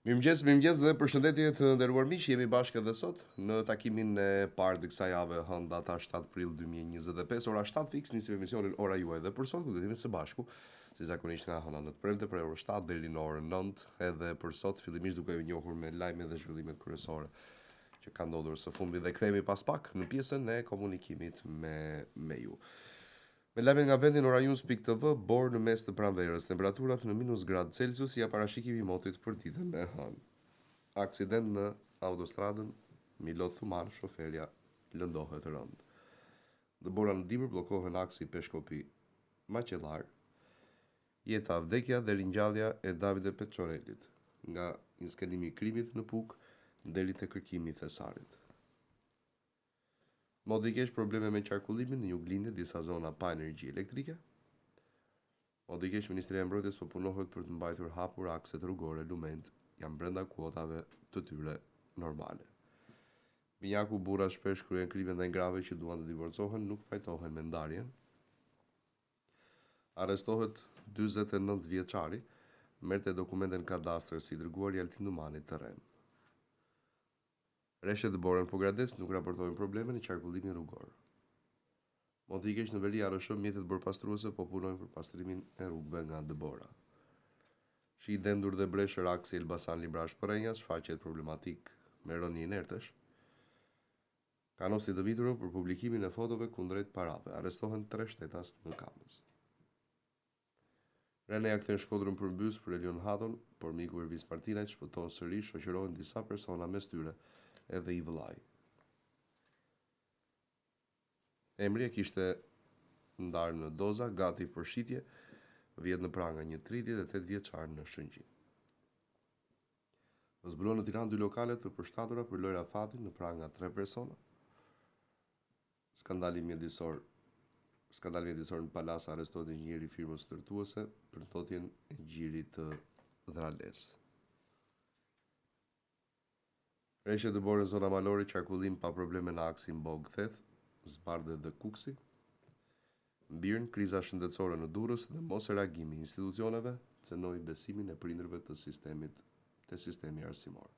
Mirëmëngjes dhe përshëndetje të nderuar miq, jemi bashkë edhe sot në takimin e parë të kësaj jave hënë data 7 prill 2025, ora 7 fiks nisim emisionin Ora Juaj dhe për sot ku do të jemi së bashku, si zakonisht nga hëna në të premte për orën 7 deri në orën 9, edhe për sot fillimisht duke u njohur me lajmet dhe zhvillimet kryesore që kanë ndodhur së fundi dhe kthehemi pas pak në pjesën e komunikimit me ju. Me lajme nga vendi në orajus.tv, borë në mes të pranverës, temperaturat në -gradë ja parashikimi i motit për ditën e hënë. Aksident në autostradën Milot Thuman, shoferja lëndohet rënd. Dëbora në Dibër bllokohen aksi Peshkopi Maqellar, jeta vdekja dhe ringjallja e Davide Peçorelit, nga inskenimi i krimit në Puk deri te kërkimi i thesarit. Modi kesh probleme me qarkullimin në Juglindje, disa zona pa energji elektrike. Modi kesh Ministria e Mbrojtjes po punohet për të mbajtur hapur akset rrugore lument, janë brenda kuotave të tyre normale. Minjaku burra shpesh kryen krime ndaj grave që duan të divorcohen, nuk pajtohen me ndarjen. Arrestohet 49 vjeçari, merrte dokumentin kadastër si dërguar i Altin Numanit të Rem. Rreshet Dëborën Pogrades nuk raportojnë probleme në qarkullimin rrugor. Moti i keq në veri RSH, mjetet borpastruese po punojnë për pastrimin e rrugëve nga Dëbora. Shi i dendur dhe breshër aksi Elbasan Librash Porrenja, shfaqet problematik me rënje inertësh. Kanosi dëbitur për publikimin e fotove kundrejt parave, arrestohen 3 shtetas në Kamës. Reneja kthen shkodrën për mbys për Elion Haton, por miku Ervis Martinaj shpëton sërish, shoqërohen disa persona mes tyre edhe i vëllai. Emri e kishte ndarë në doza, gati për shitje, vjet në pranga një 38 vjeçar në Shëngjin. Zbuluan në Tiranë 2 lokale të përshtatura për lojra fati në pranga 3 persona. Skandali mjedisor në Palas, arrestohet inxhinieri i firmës ndërtuese për ndotjen e gjirit të Dhrales. Rreshe Dëborën zona Malori, qarkullim pa probleme në aksin Bog-Theth, Zbardhe dhe Kuksi. Mbirën, kriza shëndetësore në Durrës dhe mos e reagimi i institucioneve cënoi besimin e prindërve të sistemi arsimor.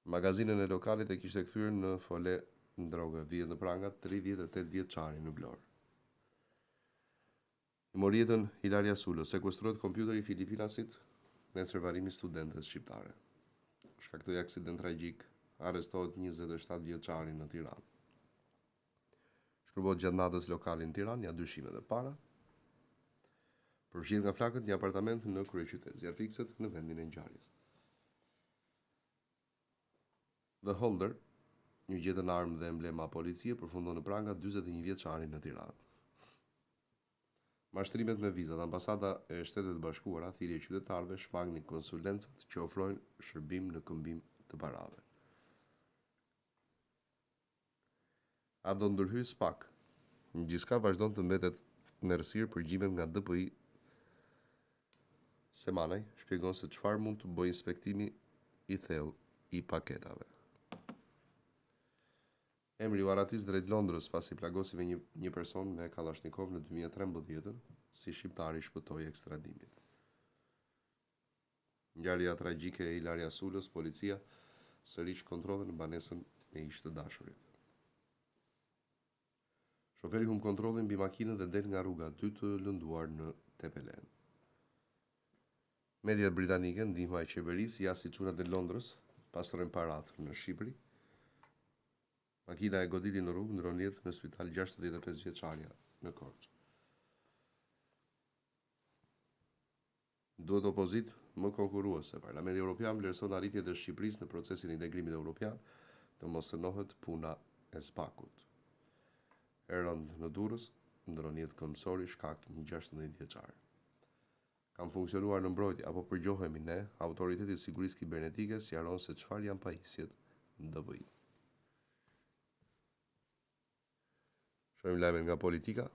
Magazinën e lokalit e kishte kthyer në fole ndroge, vihet në pranga 38 vjeçari në Vlorë. Në Morietën Hilaria Sulo, sekuestrohet kompjuteri i Filipinasit nesër varrimi studentes shqiptare. Shkaktoi aksident tragjik, arrestohet 27 vjeçari në Tiranë. Shkërbohet gjatë natës lokali në Tiranë, ja dyshimet e para. Përfshihet nga flakët një apartament në kryeqytet, zjarr fikset në vendin e ngjarjes. The Holder, një gjetën armë dhe emblema policie, përfundon në pranga 41 vjeçari në Tiranë. Mashtrimet me vizat, ambasada e Shtetet Bashkuara, thirrje qytetarëve shmangni konsulencat që ofrojnë shërbim në këmbim të parave. A do ndërhyj SPAK? Gjithçka vazhdon të mbetet në errësirë, përgjimet nga DPI Semanaj shpjegon se çfarë mund të bëjë inspektimi i thellë i paketave. Emri u aratis drejt Londrës pasi plagosi me një person me Kalashnikov në 2013, si shqiptari shpëtoi ekstradimit. Ngjarja tragjike e Hilaria Sulës, policia sërish kontrollën në banesën e ish të dashurit. Shoferi humb kontrollin mbi makinën dhe del nga rruga 2 të lënduar në Tepelen. Mediat britanike, ndihma e qeverisë, jasi çunat e Londrës pastrojnë parat në Shqipëri. Makina e goditi në rrugë, ndron jetë në spital 65 vjeçaria në Korçë. Duhet opozit më konkurruese. Parlamenti Evropian vlerëson arritjet e Shqipërisë në procesin e integrimit evropian, të mos sënohet puna e SPAK-ut. E rënd në Durrës, ndron jetë këmbësori shkak një 16 vjeçar. Kam funksionuar në mbrojtje apo përgjohemi ne, autoriteti i sigurisë kibernetike sqaron se çfarë janë pajisjet në DVI. Shohim lajmet nga politika.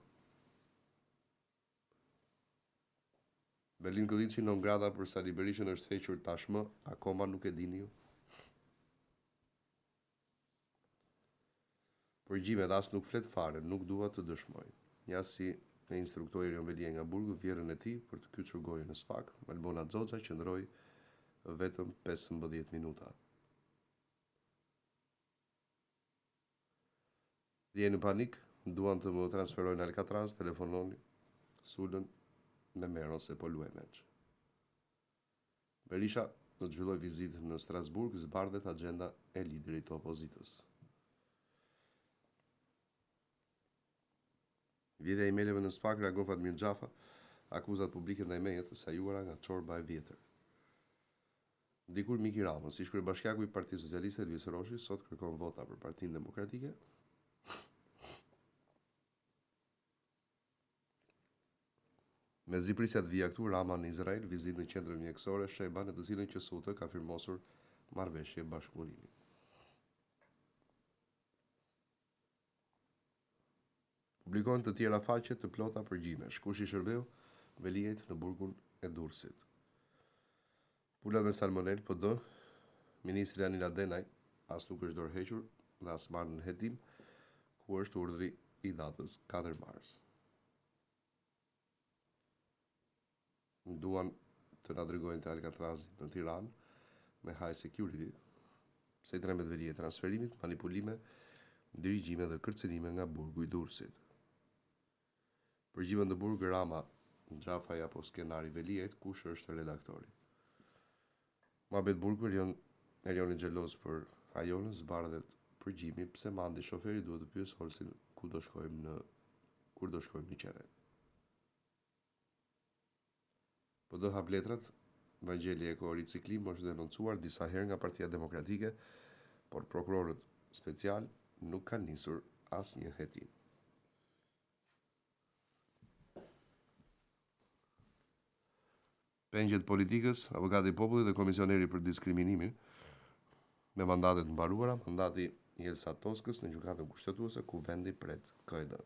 Berlin Kılliçi non grata për Sali Berishën është hequr tashmë, akoma nuk e dini ju. Përgjimet as nuk flet fare, nuk dua të dëshmoj. Njasi e instruktoi Erion Velia nga burgu vjerën e tij për të kyçur gojën në SPAK. Albona Xoxa qëndroi vetëm 15 minuta. Je në panik, duan të më transferojnë në Alcatraz, telefononi, sulën me merë ose po luaj menç. Berisha do të zhvilloj vizitë në Strasburg, zbardhet agenda e liderit të opozitës. Vjedhja e emaileve në SPAK, reagon Fatmir Xhafa, akuzat publike ndaj meje të sajuara nga çorba e vjetër. Dikur Miki Ramës, ish kryebashkiaku i Partisë Socialiste Elvis Roshi, sot kërkon vota për Partinë Demokratike. Me ziprisja të vija këtu, Rama në Izrael, vizitë në qendrën mjekësore Sheba, në të cilën qësutë ka firmosur marrëveshje bashkëpunimi. Publikojnë të tjera faqe të plota përgjimesh. Kush i shërbeu? Veliajt në burgun e Durrësit. Pulat me salmonel PD, ministri Anila Denaj, as nuk është dorëhequr dhe as marrë në hetim, ku është urdhri i datës 4 mars. Duan të na dërgojnë të Alcatrazit në Tiranë me high security, se i 13 veli e transferimit, manipulime, dirigjime dhe kërcenime nga burgu i Durrësit. Përgjimën në burg, Rama, Xhafaj apo skenari Veliajt, kush është redaktori. Muhabet Burgu, Elioni xheloz për ajonën, zbardhet përgjimi pse mandi shoferi duhet të pyes Holsin kur do shkojmë në qeret. Po do hap letrat, Vangeli Eko Riciklim është denoncuar disa herë nga Partia Demokratike, por prokurorët special nuk kanë nisur asnjë hetim. Pengjet politikës, avokati i popullit dhe komisioneri për diskriminimin me mandatet mbaruara, mandati i Elsa Toskës në gjykatën kushtetuese ku vendi pret KD.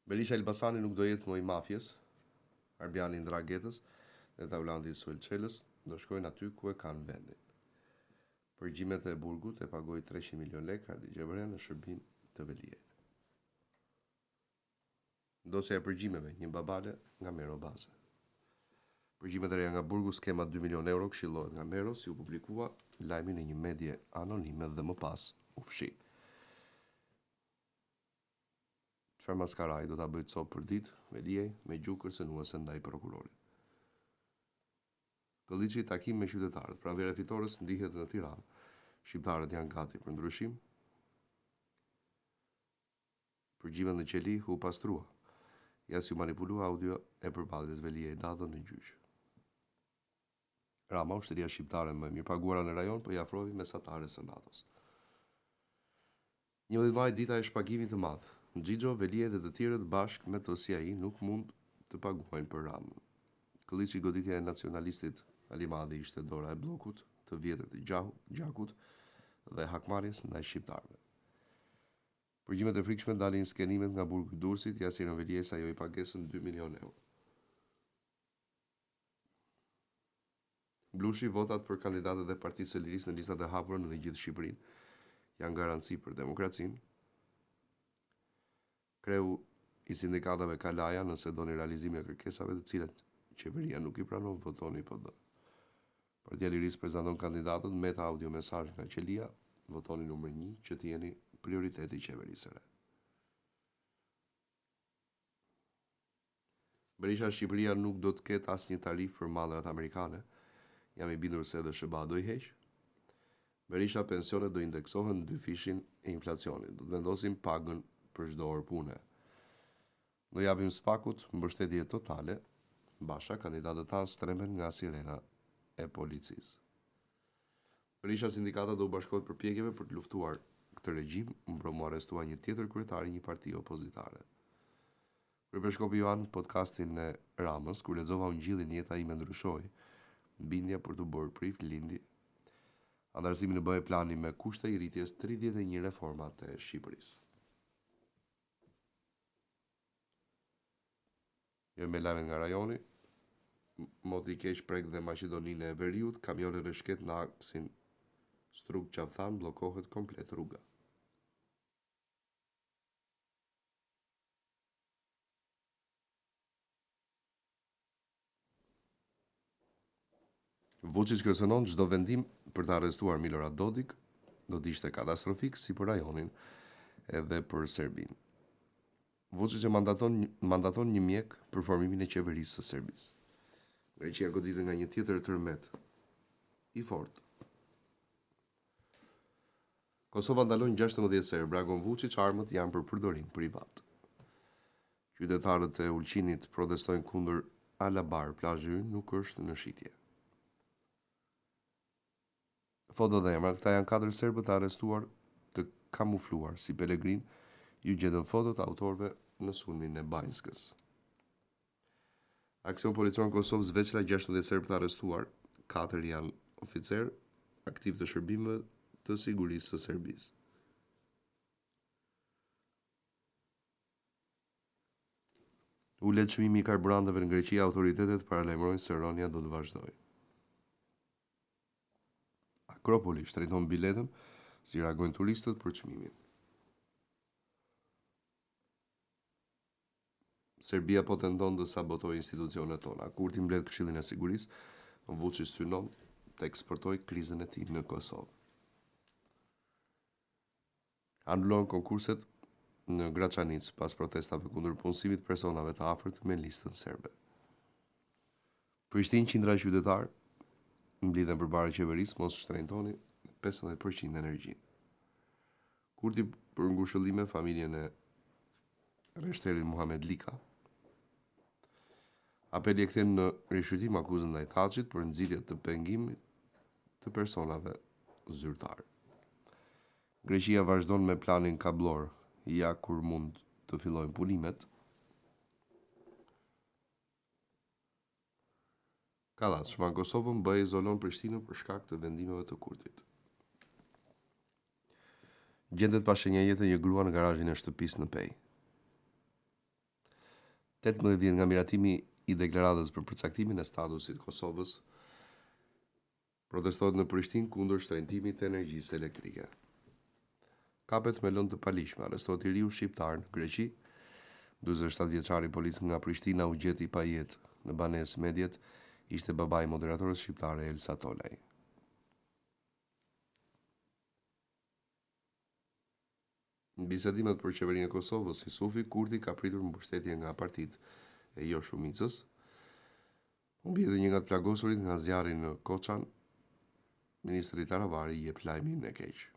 Berisha Elbasani nuk do jetë më i mafjes, Arbiani Ndragetës dhe Tavlandi Sulçelës do shkojnë aty ku e kanë vendin. Përgjimet e burgut e pagoi 300 milion lekë Ardi Gjebrea në shërbim të Veliajt. Dosja e përgjimeve, një babale nga Mero Baze. Përgjimet e reja nga burgu, skema 2 milion euro këshillohet nga Mero, si u publikua lajmi në një medje anonime dhe më pas u fshi. Çfarë maskaraj do ta bëjë copë për ditë, Veliaj me gjuhë kërcënuese ndaj prokurorit. Kolliçi takim me qytetarët, pranvera e fitores ndihet në Tiranë. Shqiptarët janë gati për ndryshim. Përgjimet në qeli u pastrua. Ja si manipulua audio e përballjes Veliaj datën në gjyq. Rama, ushtëria shqiptare më mirë paguara në rajon, po i afroi mesatares së NATO-s. 11 maj dita e shpagimit të madh. Xhixho, Veliaj dhe të tjerët bashkë me TSI nuk mund të paguajnë për Ramën. Kolliçi goditja e nacionalistit Ali Madhi ishte dora e bllokut të vjetër të gjakut dhe hakmarrjes ndaj shqiptarëve. Përgjimet e frikshme dalin skenimet nga burgu i Durrësit, Jasirën Veliaj sajoi pagesën 2 milion euro. Blushi, votat për kandidatët e Partisë së Lirisë në listat e hapura në gjithë Shqipërinë janë garanci për demokracinë. Kreu i sindikatave Kalaja, nëse doni realizimin e kërkesave të cilat qeveria nuk i pranon, votoni PD. Partia e Lirisë prezanton kandidatët me audio mesazh nga qelia, votoni numër 1 që të jeni prioriteti i qeverisë së re. Berisha, Shqipëria nuk do të ketë asnjë tarifë për mallrat amerikane. Jam i bindur se edhe SBA do i heq. Berisha, pensionet do indeksohen në 2 fishin e inflacionit. Do të vendosim pagën për çdo orë pune. Do japim SPAK-ut mbështetje totale. Basha, kandidatët tanë stremen nga sirena e policisë. Berisha, sindikata do u bashkohet përpjekjeve për të luftuar këtë regjim, mbrëmu arrestua një tjetër kryetar i një partie opozitare. Kryebashkopi Joan podcastin e Ramës, kur lexova ungjillin jeta ime ndryshoi, bindja për të bërë prift lindi. Andarësimi në bëhe plani me kushte i rritjes 31 reformat e Shqipërisë. Jo me lajme nga rajoni, moti i keq prek dhe Maqedoninë e Veriut, kamioni rëshket në aksin Strug-Qaftan bllokohet komplet rruga. Vučić kërcënon çdo vendim për të arrestuar Milorad Dodik do të ishte katastrofik si për rajonin edhe për Serbinë. Vučić e mandaton një mjek për formimin e qeverisë së Serbisë. Greqia goditet nga një tjetër tërmet i fortë. Kosova ndalon 16 serb, Dragan Vučić, armët janë për përdorim privat. Qytetarët e Ulqinit protestojnë kundër Alabar, plazhi ynë nuk është në shitje. Foto dhe emrat, këta janë 4 serbë të arrestuar të kamufluar si pelegrin, ju gjetën fotot autorëve në sulmin e Banjskës. Aksion policor në Kosovë zveçra 16 serbë të arrestuar, 4 janë oficer aktiv të shërbimeve të sigurisë së Serbisë. Ulet çmimi i karburanteve në Greqi, autoritetet paralajmërojnë se rënja do të vazhdojë. Akropoli shtrejton biletën si reagojnë turistët për çmimin. Serbia po tenton të sabotojë institucionet tona. Kurti mbledh Këshillin e Sigurisë, Vučić synon të eksportojë krizën e tij në Kosovë. Anulohen konkurset në Gračanic pas protestave kundër punësimit personave të afërt me listën serbe. Prishtinë qindra qytetar mblidhen përpara qeverisë mos shtrejtoni 15% energjinë. Kurti për ngushëllime familjen e reshterit Muhamet Lika. Apeli e kthen në rishqyrtim akuzën ndaj Thaçit për nxirrje të pengimit të personave zyrtar. Greqia vazhdon me planin kablor, ja kur mund të fillojnë punimet. Kallaç, shman Kosovën bëj izolon Prishtinën për shkak të vendimeve të Kurtit. Gjendet pa shenja jete një grua në garazhin e shtëpisë në Pej. 18 vjet nga miratimi i deklaratës për përcaktimin e statusit Kosovës, protestohet në Prishtinë kundër shtrejtimit të energjisë elektrike. Kapet me lëndë të palishme, arrestohet i riu shqiptar në Greqi, 47 vjeçari policë nga Prishtina u gjeti pa jetë në banesë Medjet, ishte babai i moderatorës shqiptare Elsa Tolaj. Në bisedimet për qeverinë e Kosovës si Sufi, Kurti ka pritur mbështetje nga partitë e jo shumicës. U bie edhe një nga të plagosurit nga zjarri në Koçan, ministri Taravari jep lajmin e keq.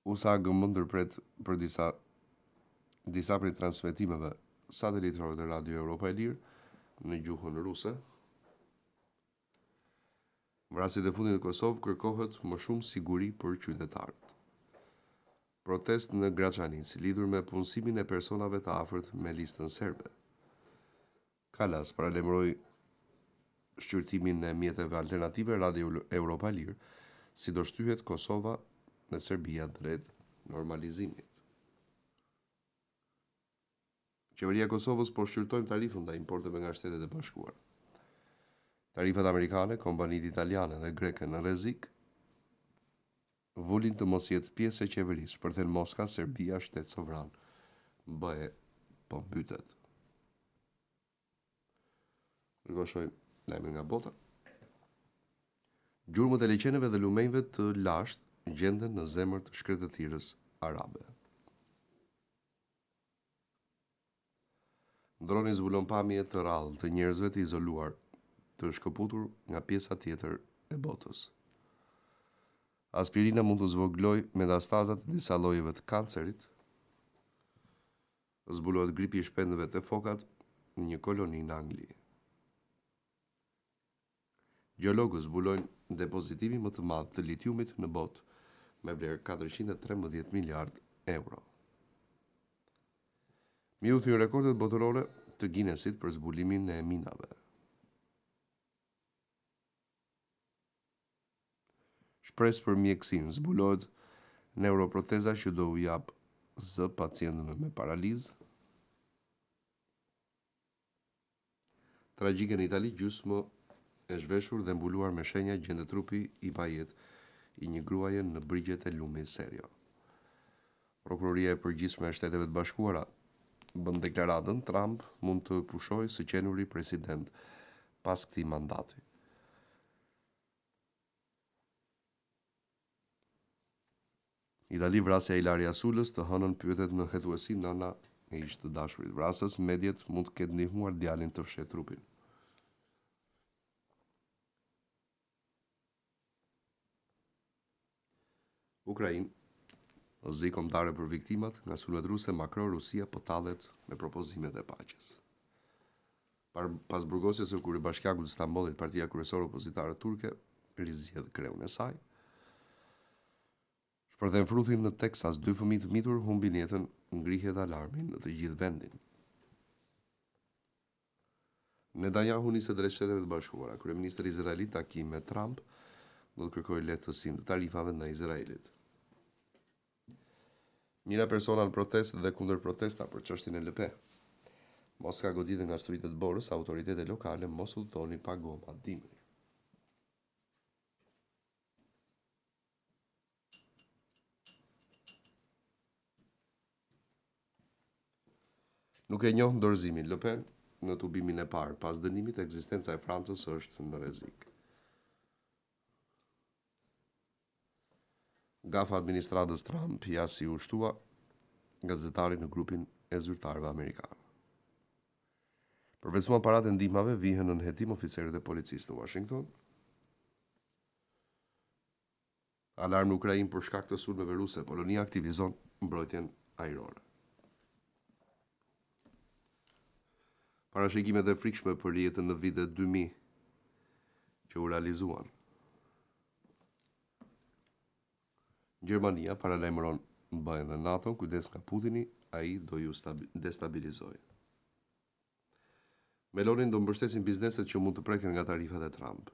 USA gëmbon ndërpret për disa prej transmetimeve satelitrore të Radio Europa e Lirë në gjuhën ruse. Vrasit e fundit në Kosovë kërkohet më shumë siguri për qytetarët. Protest në Gračanic lidhur me punësimin e personave të afërt me listën serbe. Kalas paralajmëroi shqyrtimin e mjeteve alternative Radio Europa e Lirë, si do shtyhet Kosova në Serbia drejt normalizimit. Qeveria e Kosovës po shqyrtojnë tarifën ndaj importeve nga Shtetet e Bashkuara. Tarifat amerikane, kompanitë italiane dhe greke në rrezik volin të mos jetë pjesë e qeverisë, shpërthen Moska, Serbia, shtet sovran. BE po mbytet. Rikoshojmë lajme nga bota. Gjurmët e liqeneve dhe lumenjve të lashtë gjenden në zemër të shkretëtirës arabe. Droni zbulon pamje të rrallë të njerëzve të izoluar, të shkëputur nga pjesa tjetër e botës. Aspirina mund të zvogloj metastazat e disa llojeve të kancerit. Zbulohet gripi i shpendëve të fokat në një koloni në Angli. Gjeologët zbulojnë depozitimin më të madh të litiumit në botë me vlerë 413 miliard euro. Miu thyn rekordet botërore të Guinnessit për zbulimin e minave. Shpresë për mjekësinë, zbulohet neuroproteza që do u jap zë pacientëve me paralizë. Tragjike në Itali, gjysmë e zhveshur dhe mbuluar me shenja gjendet trupi i pajet i një gruaje në brigjet e lumit Serio. Prokuroria e përgjithshme e Shteteve të Bashkuara bën deklaratën Trump mund të pushojë së qenuri president pas këtij mandati. Itali vrasja e Ilaria Sulës, të hënën pyetet në hetuesi nëna e ish të dashurit vrasës, mediat mund të ketë ndihmuar djalin të fshet trupin. Ukrainë, zi kombëtare për viktimat nga sulmet ruse, Macron, Rusia po tallet me propozimet e paqes. Pas burgosjes së Kryeբashkiakut të Stambollit, partia kryesore opozitare turke rizgjedh kreun e saj. Shpërthen fruthin në Texas, 2 fëmijë të mitur humbin jetën, ngrihet alarmin në të gjithë vendin. Netanyahu niset drejt Shteteve të Bashkuara. Kryeministri izraelit takim me Trump do të kërkojë lehtësim të tarifave në Izraelit. Njëra persona në protestë dhe kundër protesta për çështjen e LP. Moska goditet nga studitë të borës, autoritetet lokale mos udhëtonin pa goma dimri. Nuk e njoh dorëzimin Le Pen në tubimin e parë, pas dënimit ekzistenca e Francës është në rrezik. Gafa administratës Trump ja si u shtua gazetari në grupin e zyrtarëve amerikanë. Përveçuar paratë e ndihmave, vihen në nënhetim oficerët e policisë në Washington. Alarm në Ukrainë për shkak të sulmeve ruse, Polonia aktivizon mbrojtjen ajrore. Parashikimet e frikshme për jetën në vitet 2000 që u realizuan. Gjermania paralajmëron BE-n dhe NATO, kujdes nga Putini, ai do ju destabilizojë. Melonin do mbështesin bizneset që mund të preken nga tarifat e Trump.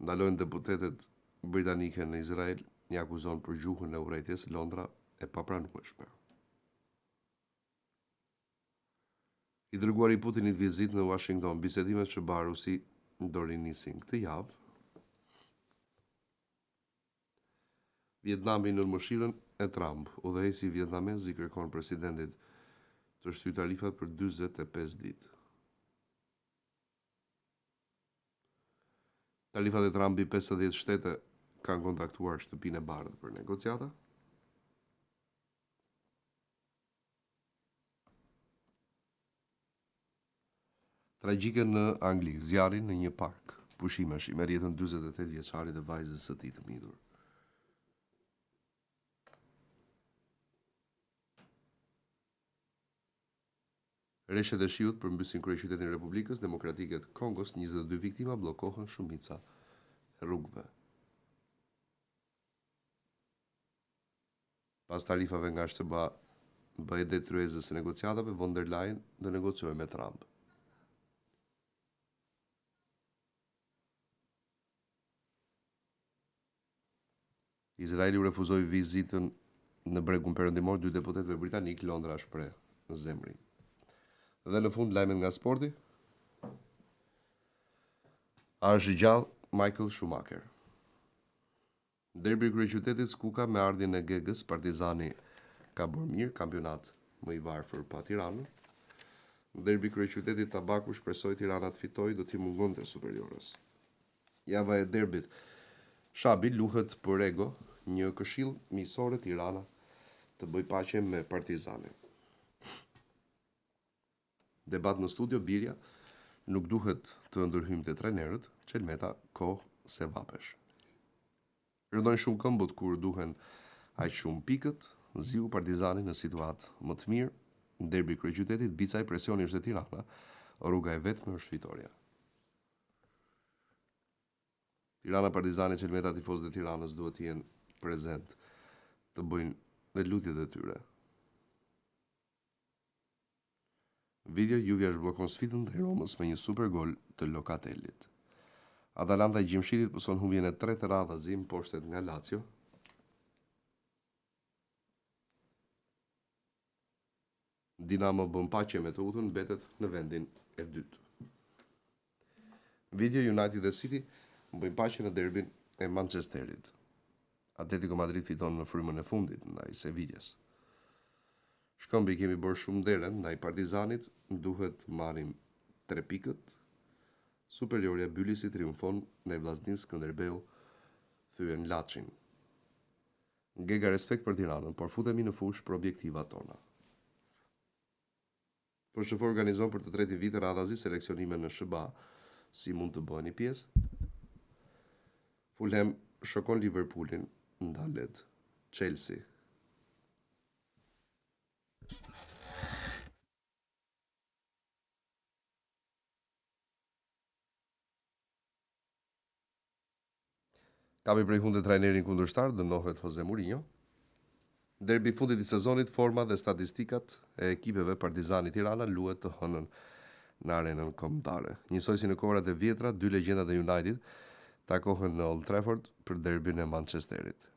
Ndalojnë deputetet britanike në Izrael, një akuzon për gjuhën e urrejtjes Londra e papranueshme. I dërguari Putinit vizitë në Washington, bisedimet që Barusi do rinisin këtë javë. Vietnami në mëshirën e Trump, udhëheqësi vietnamez i kërkon presidentit të shtyjë tarifat për 45 ditë. Tarifat e Trump i 50 shtete kanë kontaktuar Shtëpinë e Bardhë për negociata. Tragjike në Angli, zjarri në një park. Pushimesh i merr jetën 48 vjeçarit dhe vajzës së tij të mitur. Rreshet e shiut përmbysin kryeqytetin e Republikës Demokratike të Kongos, 22 viktima bllokohen shumica e rrugëve. Pas tarifave nga SBA, bëhet detryezës së negociatave, von der Leyen do negociojë me Trump. Izraeli u refuzoi vizitën në bregun perëndimor 2 deputetëve britanik, Londra shpreh zemrin. Dhe në fund lajmet nga sporti. A është gjallë Michael Schumacher. Derbi i kryeqytetit Skuka me ardhjen e Gegës, Partizani ka bërë mirë, kampionat më i varfër pa Tiranën. Derbi i kryeqytetit Tabaku shpresoi Tirana të fitojë, do t'i mungonte superiorës. Java e derbit Shabi luhet për ego, një këshill miqësore Tirana të bëj paqe me Partizanin. Debat në studio, Birja nuk duhet të ndërhymte trajnerët, Çelmeta kohë se vapesh. Rëndojnë shumë këmbët kur duhen aq shumë pikët, ziu Partizani në situatë më të mirë, në derbi kryeqytetit, bica i presioni është e Tirana, rruga e vetme është fitoria. Tirana, Partizani, Çelmeta, tifozët e Tiranës duhet të jenë prezent, të bëjnë dhe lutjet e tyre. Video, Juve zhbllokon sfidën ndaj Romës me një super gol të Locatellit. Atalanta i Gjimshitit pëson humbjen e 3 të radhës poshtet nga Lazio. Dinamo bën paqe me të utën, mbetet në vendin e dytë. Video, United dhe City bëjnë paqe në derbin e Manchesterit. Atletico Madrid fiton në frymën e fundit ndaj Sevillas. Shkëmbi kemi bërë shumë dere ndaj Partizanit, duhet marrim 3 pikët. Superiorja Bylisi triumfon në Vllaznin Skënderbeu thyen Laçin. Gega respekt për Tiranën, por futemi në fush për objektivat tona. FSHF organizon për të tretin vit radhazi seleksionime në SBA. Si mund të bëheni pjesë? Fulham shokon Liverpoolin, ndalet Chelsea. Kapi prej hundit trajnerin kundërshtar, dënohet Jose Mourinho. Derbi fundit i sezonit, forma dhe statistikat e ekipeve Partizani Tirana luhet të hënën në arenën kombëtare. Njësoj si në kohërat e vjetra, dy legjendat e United takohen në Old Trafford për derbin e Manchesterit.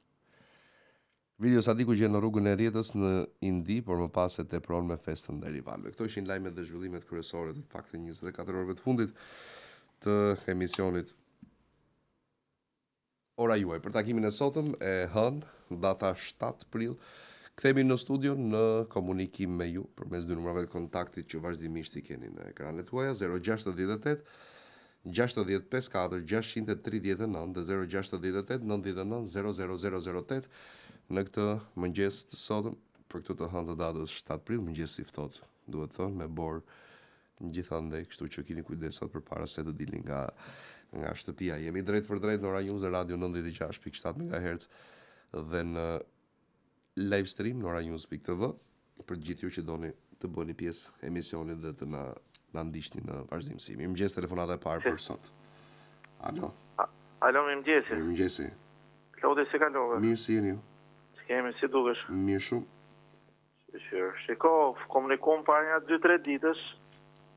Video Sadiku gjen në rrugën e Rjetës në Indi, por më pas e tepron me festën e rivalëve. Këto ishin lajmet dhe zhvillimet kryesore të paktën 24 orëve të fundit të emisionit Ora juaj. Për takimin e sotëm e hënë, data 7 prill, kthehemi në studio në komunikim me ju përmes dy numrave të kontaktit që vazhdimisht i keni në ekranet tuaja, 068 654 639 dhe 068 99 00008. Në këtë mëngjes të sotëm, për këtë të hënë të datës 7 prill, mëngjes i ftohtë, duhet thënë, me borë gjithandej, kështu që keni kujdes sot përpara se të dilni nga shtëpia. Jemi drejt për drejt në Ora News dhe Radio 96.7 MHz dhe në live stream në oranews.tv për gjithë ju që doni të bëni pjesë emisionit dhe të na ndiqni në vazhdimsi. Mirëmëngjes, telefonata e parë për sot. Alo. Alo, mirëmëngjesi. Mirëmëngjesi. Lodi si kalove? Mirë, si jeni ju? S'kemi, si dukesh? Mirë shumë. Shiko, komunikum para një 2-3 ditësh,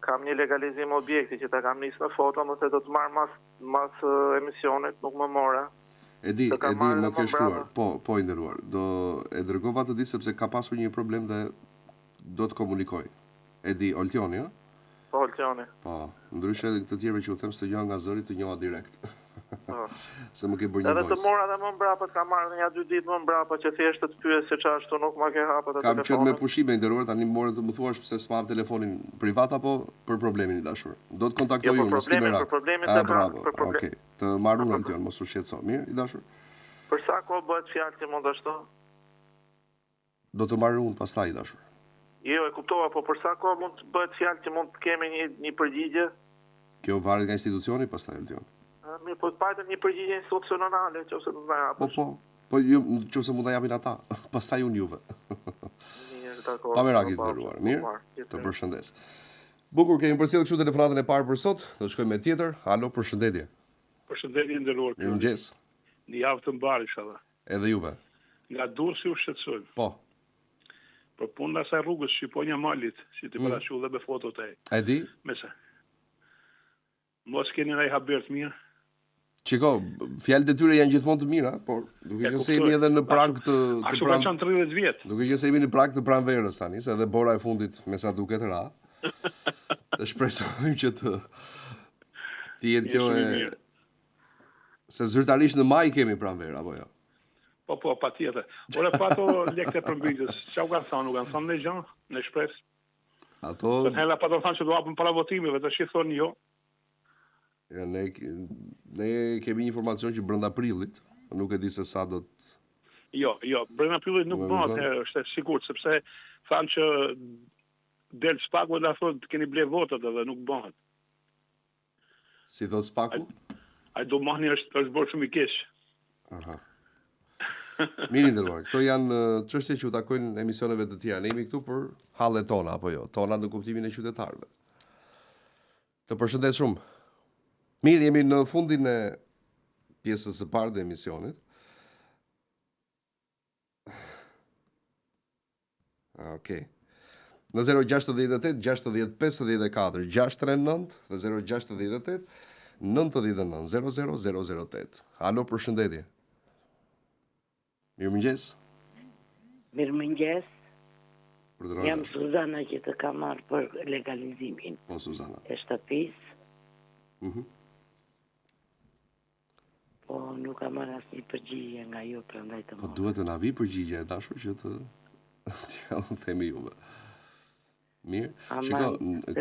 kam një legalizim objekti që ta kam nisë në foto, mëse do të marrë mas emisionit, nuk më mora. E di, më ke shkruar, po i nderuar. Do e dërgova të di sepse ka pasur një problem dhe do të komunikoj. E di, Oltioni, ja? Po, Oltioni. Po, ndryshe të tjerëve që u them së të njoha nga zëri, të njoha direkt. Se më ke bërë një voice. Edhe të mora dhe më mbrapa, ka marrë një 2 ditë më mbrapa, që thjesht të pyes se çfarë ashtu nuk më ke hapur telefonin. Kam qenë me pushime nderuar, tani more të më thuash pse s'mam telefonin privat apo për problemin i dashur. Do të kontaktoj unë, mos kimë rak. Për problemin të kam. Okej, të marrun Oltion, mos u shqetëso. Mirë, i dashur. Për sa kohë bëhet fjalë ti mund ashtu? Do të marr unë pastaj i dashur. Jo, e kuptova, po për sa kohë mund të bëhet fjalë që mund të kemi një përgjigje? Kjo varet nga institucioni pastaj Oltion. Mirë, po të pajtën një përgjigje institucionale, qofse do na japësh. Po ju qofse mund ta japin ata, pastaj unë juve. Mirë, dakor. Pameraki të nderuar. Mirë. Të përshëndes. Bukur, kemi përcjell kështu telefonatën e parë për sot. Do shkojmë me tjetër. Alo, përshëndetje. Përshëndetje nderuar. Mirëmëngjes. Një javë të mbarë inshallah. Edhe juve. Nga Durrësi u shqetësojmë. Po. Për punë asaj rrugës Shqiponja Malit, si ti parashu dhe me fotot e. E di? Mese. Mos keni ndaj habert mirë. Çiko, fjalët e tyre janë gjithmonë të mira, por duke qenë se jemi edhe në prag të ashtu kanë qenë 30 vjet. Duke qenë se jemi në prag të pranverës tani, se edhe bora e fundit me sa duket ra. Të shpresojmë që të jetë kjo e se zyrtarisht në maj kemi pranverë apo jo. Po, patjetër. Ora pa ato lekët e përmbytjes, çau kanë thënë, nuk kanë thënë ne gjë, ne shpresë. Ato hela pa të thënë që do hapën para votimeve, tash i thonë jo. Ja, ne kemi informacion që brenda prillit, nuk e di se sa do të... Jo, brenda prillit nuk bëhet, është e sigurt, sepse thanë që del Spaku dhe thotë keni ble votat edhe nuk bëhet. Si thot Spaku? Ai do mahni është bërë shumë i keq. Aha. Mirë nderuar, këto janë çështje që u takojnë emisioneve të tjera. Ne jemi këtu për hallet tona apo jo, tona në kuptimin e qytetarëve. Të përshëndes shumë. Mirë, jemi në fundin e pjesës së parë të emisionit. Okej. Në 068 60 54 639 dhe 068 99 00008. Alo, përshëndetje. Mirëmëngjes. Mirëmëngjes. Jam Suzana që të kam marrë për legalizimin. Po, Suzana. E shtëpisë. Po, nuk kam marrë asnjë përgjigje nga ju, prandaj të Po duhet të na vi përgjigje, dashur që të t'ja themi juve. Mirë. Shiko,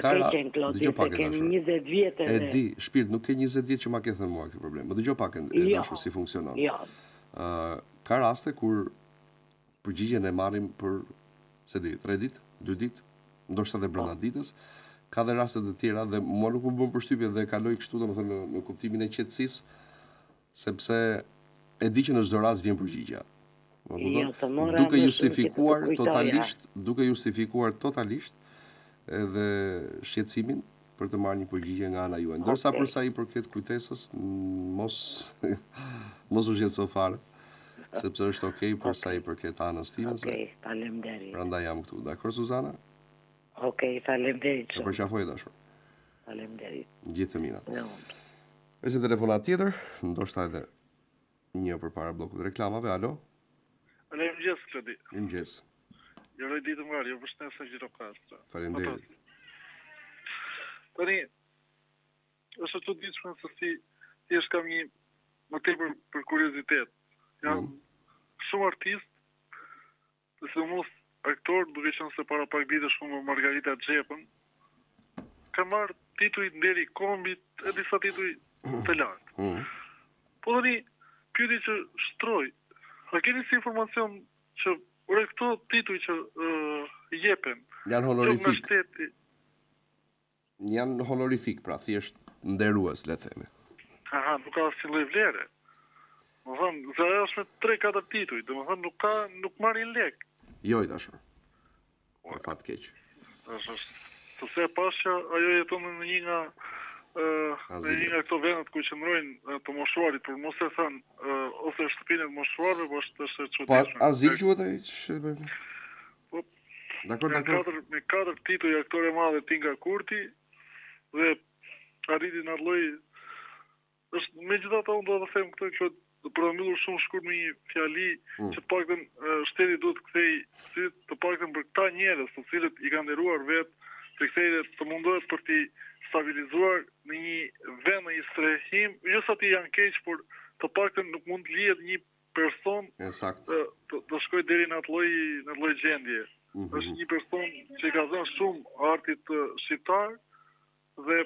Kara, dëgjoj pak e 20 vjet e di, shpirt, nuk ke 20 vjet që ma ke thënë mua këtë problem. Më dëgjoj pak e dashur si funksionon. Jo. Ka raste kur përgjigjen e marrim për 3 ditë, 2 ditë, ndoshta edhe brenda ditës. Ka dhe raste të tjera dhe mua nuk më bën përshtypje dhe kaloj kështu domethënë në kuptimin e qetësisë, sepse e di që në çdo rast vjen përgjigja. Duke justifikuar totalisht edhe shqetësimin për të marrë një përgjigje nga ana juaj. Ndërsa për sa i përket kujtesës, mos u shqetëso fare, sepse është okay për sa i përket anës time. Okej, faleminderit. Prandaj jam këtu. Dakor Suzana? Okej, faleminderit. Të përqafoj dashur. Faleminderit. Gjithë të mirat. Është telefonat tjetër, ndoshta edhe një përpara bllokut të reklamave. Alo? Mirëmëngjes, Klodi. Mirëmëngjes. Jëroj ditë mbarë, ju përshëndes Gjirokastra. Faleminderit. Tani, është të ditëshme se si thjesht kam një më tepër për kuriozitet. Jam shumë artist, dhe se mos aktor, duke qenë se para pak vite shumë me Margarita Xhepën, kam marrë tituj nderi kombit e disa tituj të lartë. Po tani, pyeti që shtroj, a keni si informacion që këto tituj që jepen janë honorific. Janë honorific, pra thjesht nderues, le të themi. Aha, nuk ka asnjë lloj vlere. Do thënë, se ajo është me 3-4 tituj, do thënë nuk marrin lek. Jo i dashur. Për fat keq. Është se pas që ajo jeton në një nga këto vendet ku qëndrojnë të moshuarit, por mos e thënë ose shtëpinë të moshuarve, po është çuditshme. Po azil quhet ai? Po. Dakor. Me 4 tituj aktore madhe Tinga Kurti dhe arriti në atë lloj. Është megjithatë unë do të them këtë për të mbyllur shumë shkurt me një fjali që të paktën shteti duhet të kthejë të paktën për këta njerëz të cilët i kanë nderuar vetë, të kthejë të mundohet për t'i stabilizuar në një vend në një strehim, jo sa ti janë keq, por të paktën nuk mund të lihet një person të shkojë deri në atë lloj gjendje. Është një person që i ka dhënë shumë artit shqiptar dhe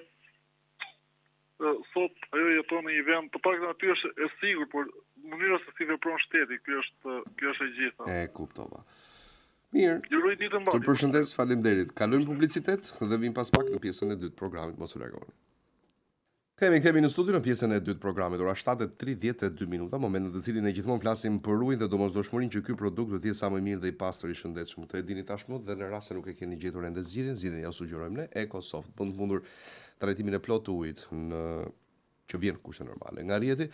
sot ajo jeton në një vend, të paktën aty është e sigurt, por mënyra se si vepron shteti, kjo është e gjitha. E kuptova. Mirë. Të përshëndes, faleminderit. Kalojmë publicitet dhe vim pas pak në pjesën e dytë të programit, mos u largoni. Kthehemi në studio në pjesën e dytë të programit, ora 7:32 minuta, moment në të cilin ne gjithmonë flasim për ujin dhe domosdoshmërinë që ky produkt do të jetë sa më mirë dhe i pastër i shëndetshëm. Këtë e dini tashmë dhe në rast se nuk e keni gjetur ende zgjidhjen ja sugjerojmë ne EcoSoft, bën të mundur trajtimin e plotë të ujit që vjen kushte normale. Nga rrjeti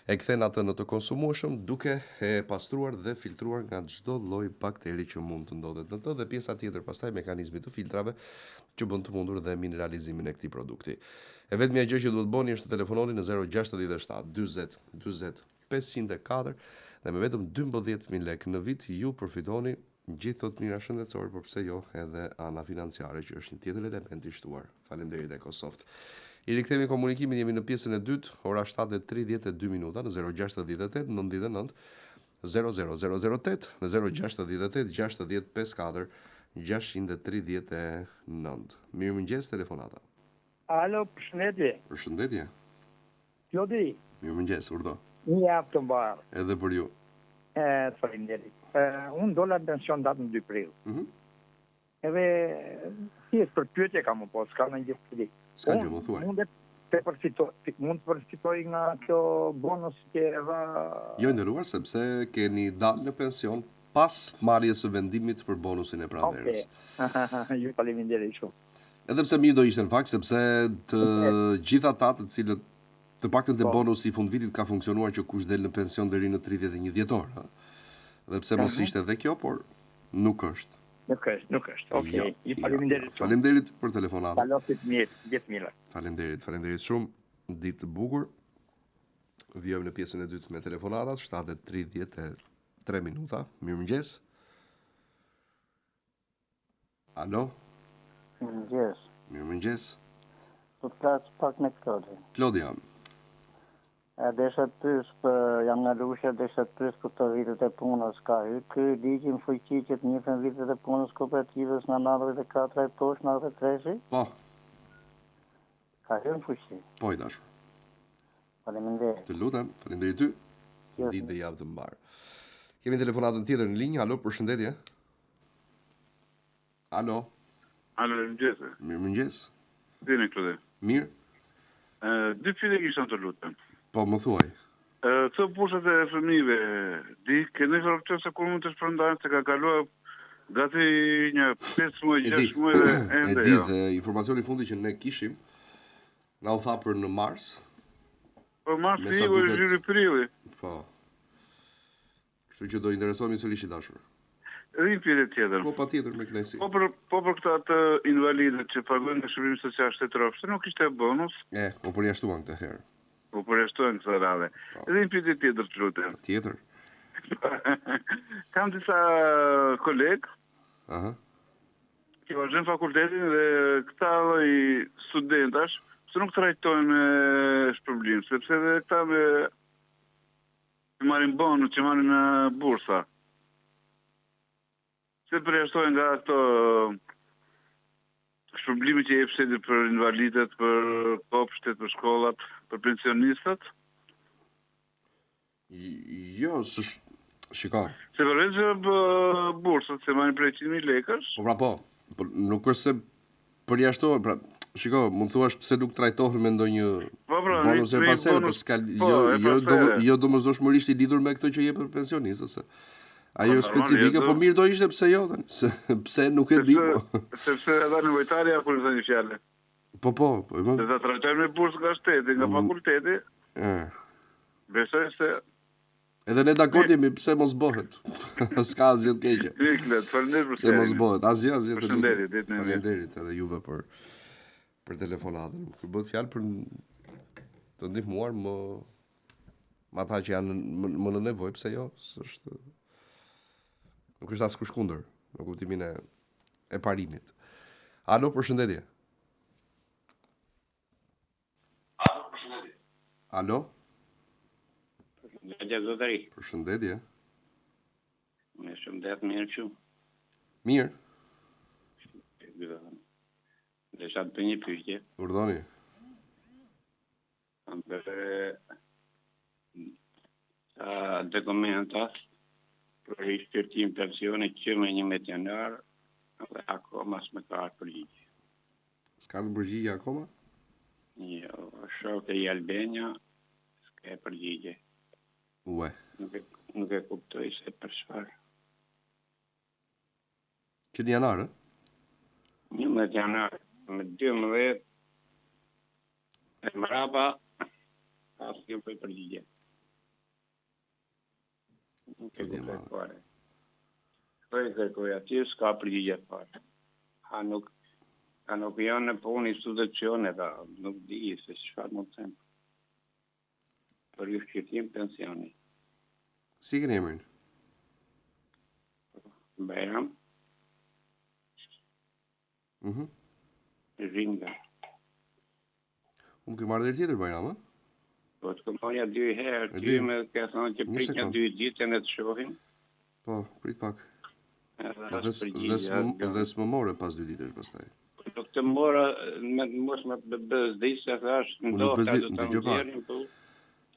e kthen atë në të konsumueshëm duke e pastruar dhe filtruar nga çdo lloj bakteri që mund të ndodhet në të dhe pjesa tjetër pastaj mekanizmi të filtrave që bën të mundur dhe mineralizimin e këtij produkti. E vetmja gjë që duhet bëni është të telefononi në 067 40 40 504 dhe me vetëm 12.000 lekë në vit ju përfitoni gjithë të mira shëndetësore, por pse jo edhe ana financiare që është një tjetër element i shtuar. Faleminderit EcoSoft. I rikthemi komunikimin, jemi në pjesën e dytë, ora 7:32 minuta në 068 99 00008 në 068 60 54 639. Mirëmëngjes telefonata. Alo, përshëndetje. Përshëndetje. Klodi. Mirëmëngjes, urdhë. Një javë të mbarë. Edhe për ju. Faleminderit. Unë dola në pension datën 2 prill. Edhe thjesht për pyetje kam po, s'ka në gjithë të di. S'ka gjë, më thuaj. Mund të përfitoj nga kjo bonus që dha. Jo nderuar, sepse keni dalë në pension pas marrjes së vendimit për bonusin e pranverës. Ju faleminderit shumë. Edhe pse mirë do ishte në fakt, sepse të gjithë ata të cilët të paktën te bonusi i fundvitit ka funksionuar që kush del në pension deri në 31 dhjetor. Dhe pse mos ishte edhe kjo, por nuk është. Nuk është. Okej. Ju faleminderit. Faleminderit për telefonatën. Kalofit mirë, gjithë mirë. Faleminderit shumë. Ditë të bukur. Vijojmë në pjesën e dytë me telefonatat, 7:33 minuta. Mirëmëngjes. Alo. Mirëmëngjes. Mirëmëngjes. Po flas pak me Klodi. Klodi jam. Desha të pys për jam nga Lusha, desha të pys për të vitet e punës ka hyrë. Ky ligji më fuqi që të njëjtën vitet e punës kooperativës nga 94 e poshtë 93-shi. Po. Ka hyrë më fuqi. Po i dashur. Faleminderit. Të lutem, faleminderit ty. Ditë dhe javë të mbarë. Kemi telefonatën tjetër në linjë. Alo, përshëndetje. Alo. Alo, mëngjes. Mëngjes. Dini këtu dhe. Mirë. Dy pyetje kisha të lutem. Po, më thuaj. Këto bursat e fëmijëve, keni informacion se kur mund të shpërndahen se ka kaluar gati një 5 muaj, 6 muaj dhe ende. E di, dhe informacioni fundi që ne kishim, na u tha për në mars. Po mars i u zhyri prilli. Po. Kështu që do interesohemi sërish i dashur. Edhe një pyetje tjetër. Po patjetër me kënaqësi. Po për këta të invalidët që paguajnë nga shërbimi social shtetëror, pse nuk ishte bonus? U përjashtuan këtë herë. U përjashtuan këtë radhë. Edhe një pyetje tjetër të lutem. Tjetër. Kam disa kolegë. Që vazhdojnë fakultetin dhe këta lloj studentash, pse nuk trajtojnë me shpërblim, sepse edhe këta me marrin bonus, që marrin bursa. Se përjashtojnë nga ato shpërblime që jep shteti për invalidët, për kopshtet, për shkollat, për pensionistat? Jo, shiko. Se përveç bursat, se marrin prej 100.000 lekësh? Po pra po, nuk është se përjashtohen, pra, shiko, mund të thuash pse nuk trajtohen me ndonjë bonus e pasere, po s'ka jo domosdoshmërisht i lidhur me këtë që jep për pensionistët, se ajo specifike, po mirë do ishte pse jo, pse nuk e di, po. Sepse edhe nevojtarja kur të një fjale. Po. Se të trajtojnë me bursë nga shteti, nga fakulteti, besoj se... Edhe ne dakord jemi, pse mos bëhet. S'ka asgjë të keqe. Niklet, faleminderit për pse mos bëhet, asgjë të keqe. Faleminderit edhe juve për telefonatën. Kur bëhet fjalë për të ndihmuar më ata që janë më në nevojë, pse jo, s'është nuk është as kundër, në kuptimin e parimit. Alo, përshëndetje. Alo? Përshëndetje, zotëri. Përshëndetje. Me shëndet mirë që. Mirë. Dhe shatë për një pyetje. Urdhoni. Për dokumentat për i shqyrtim pensionit që me 11 janar dhe akoma s'me ka përgjigje. S'ka në përgjigje akoma? Jo, shokë i Albania s'ka përgjigje. Ue. Nuk e kuptoj se për çfarë. Që janar, 11 janar, me 12 e mrapa asë kjo për përgjigje. Nuk e kuptoj fare. Kërkoj aty s'ka përgjigje fare. A nuk janë në punë institucione, nuk di se çfarë nuk them. Për ju shqyrtim pensioni. Si kënë emrin? Bajram. Ringa. Unë ke marrë dhe tjetër Bajram, Po të këmponja 2 herë, ty me ka thonë që pritja 2 ditë e të shohin. Po, prit pak. Dhe s'më more pas 2 ditësh pastaj. Nuk të mora, mos me bezdisë, se thash, ndohë ka do të nëzjerin, po.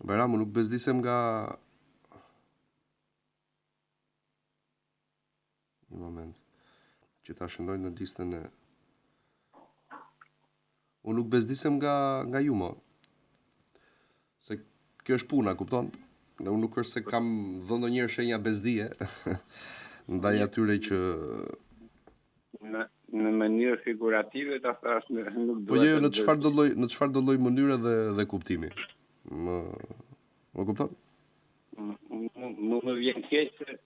Bajram, unë nuk bezdisem nga... Një moment, që ta shëndojnë në listën e... Unë nuk bezdisem nga ju, mo. Se kjo është puna, kupton? Dhe unë nuk është se kam dhënë ndonjëherë shenja bezdije, ndaj atyre që... Në mënyrë figurative, ta thash, nuk duhet... Po jo, në çfarë do lloj mënyre dhe kuptimi? Më kupton? Më vjen keq se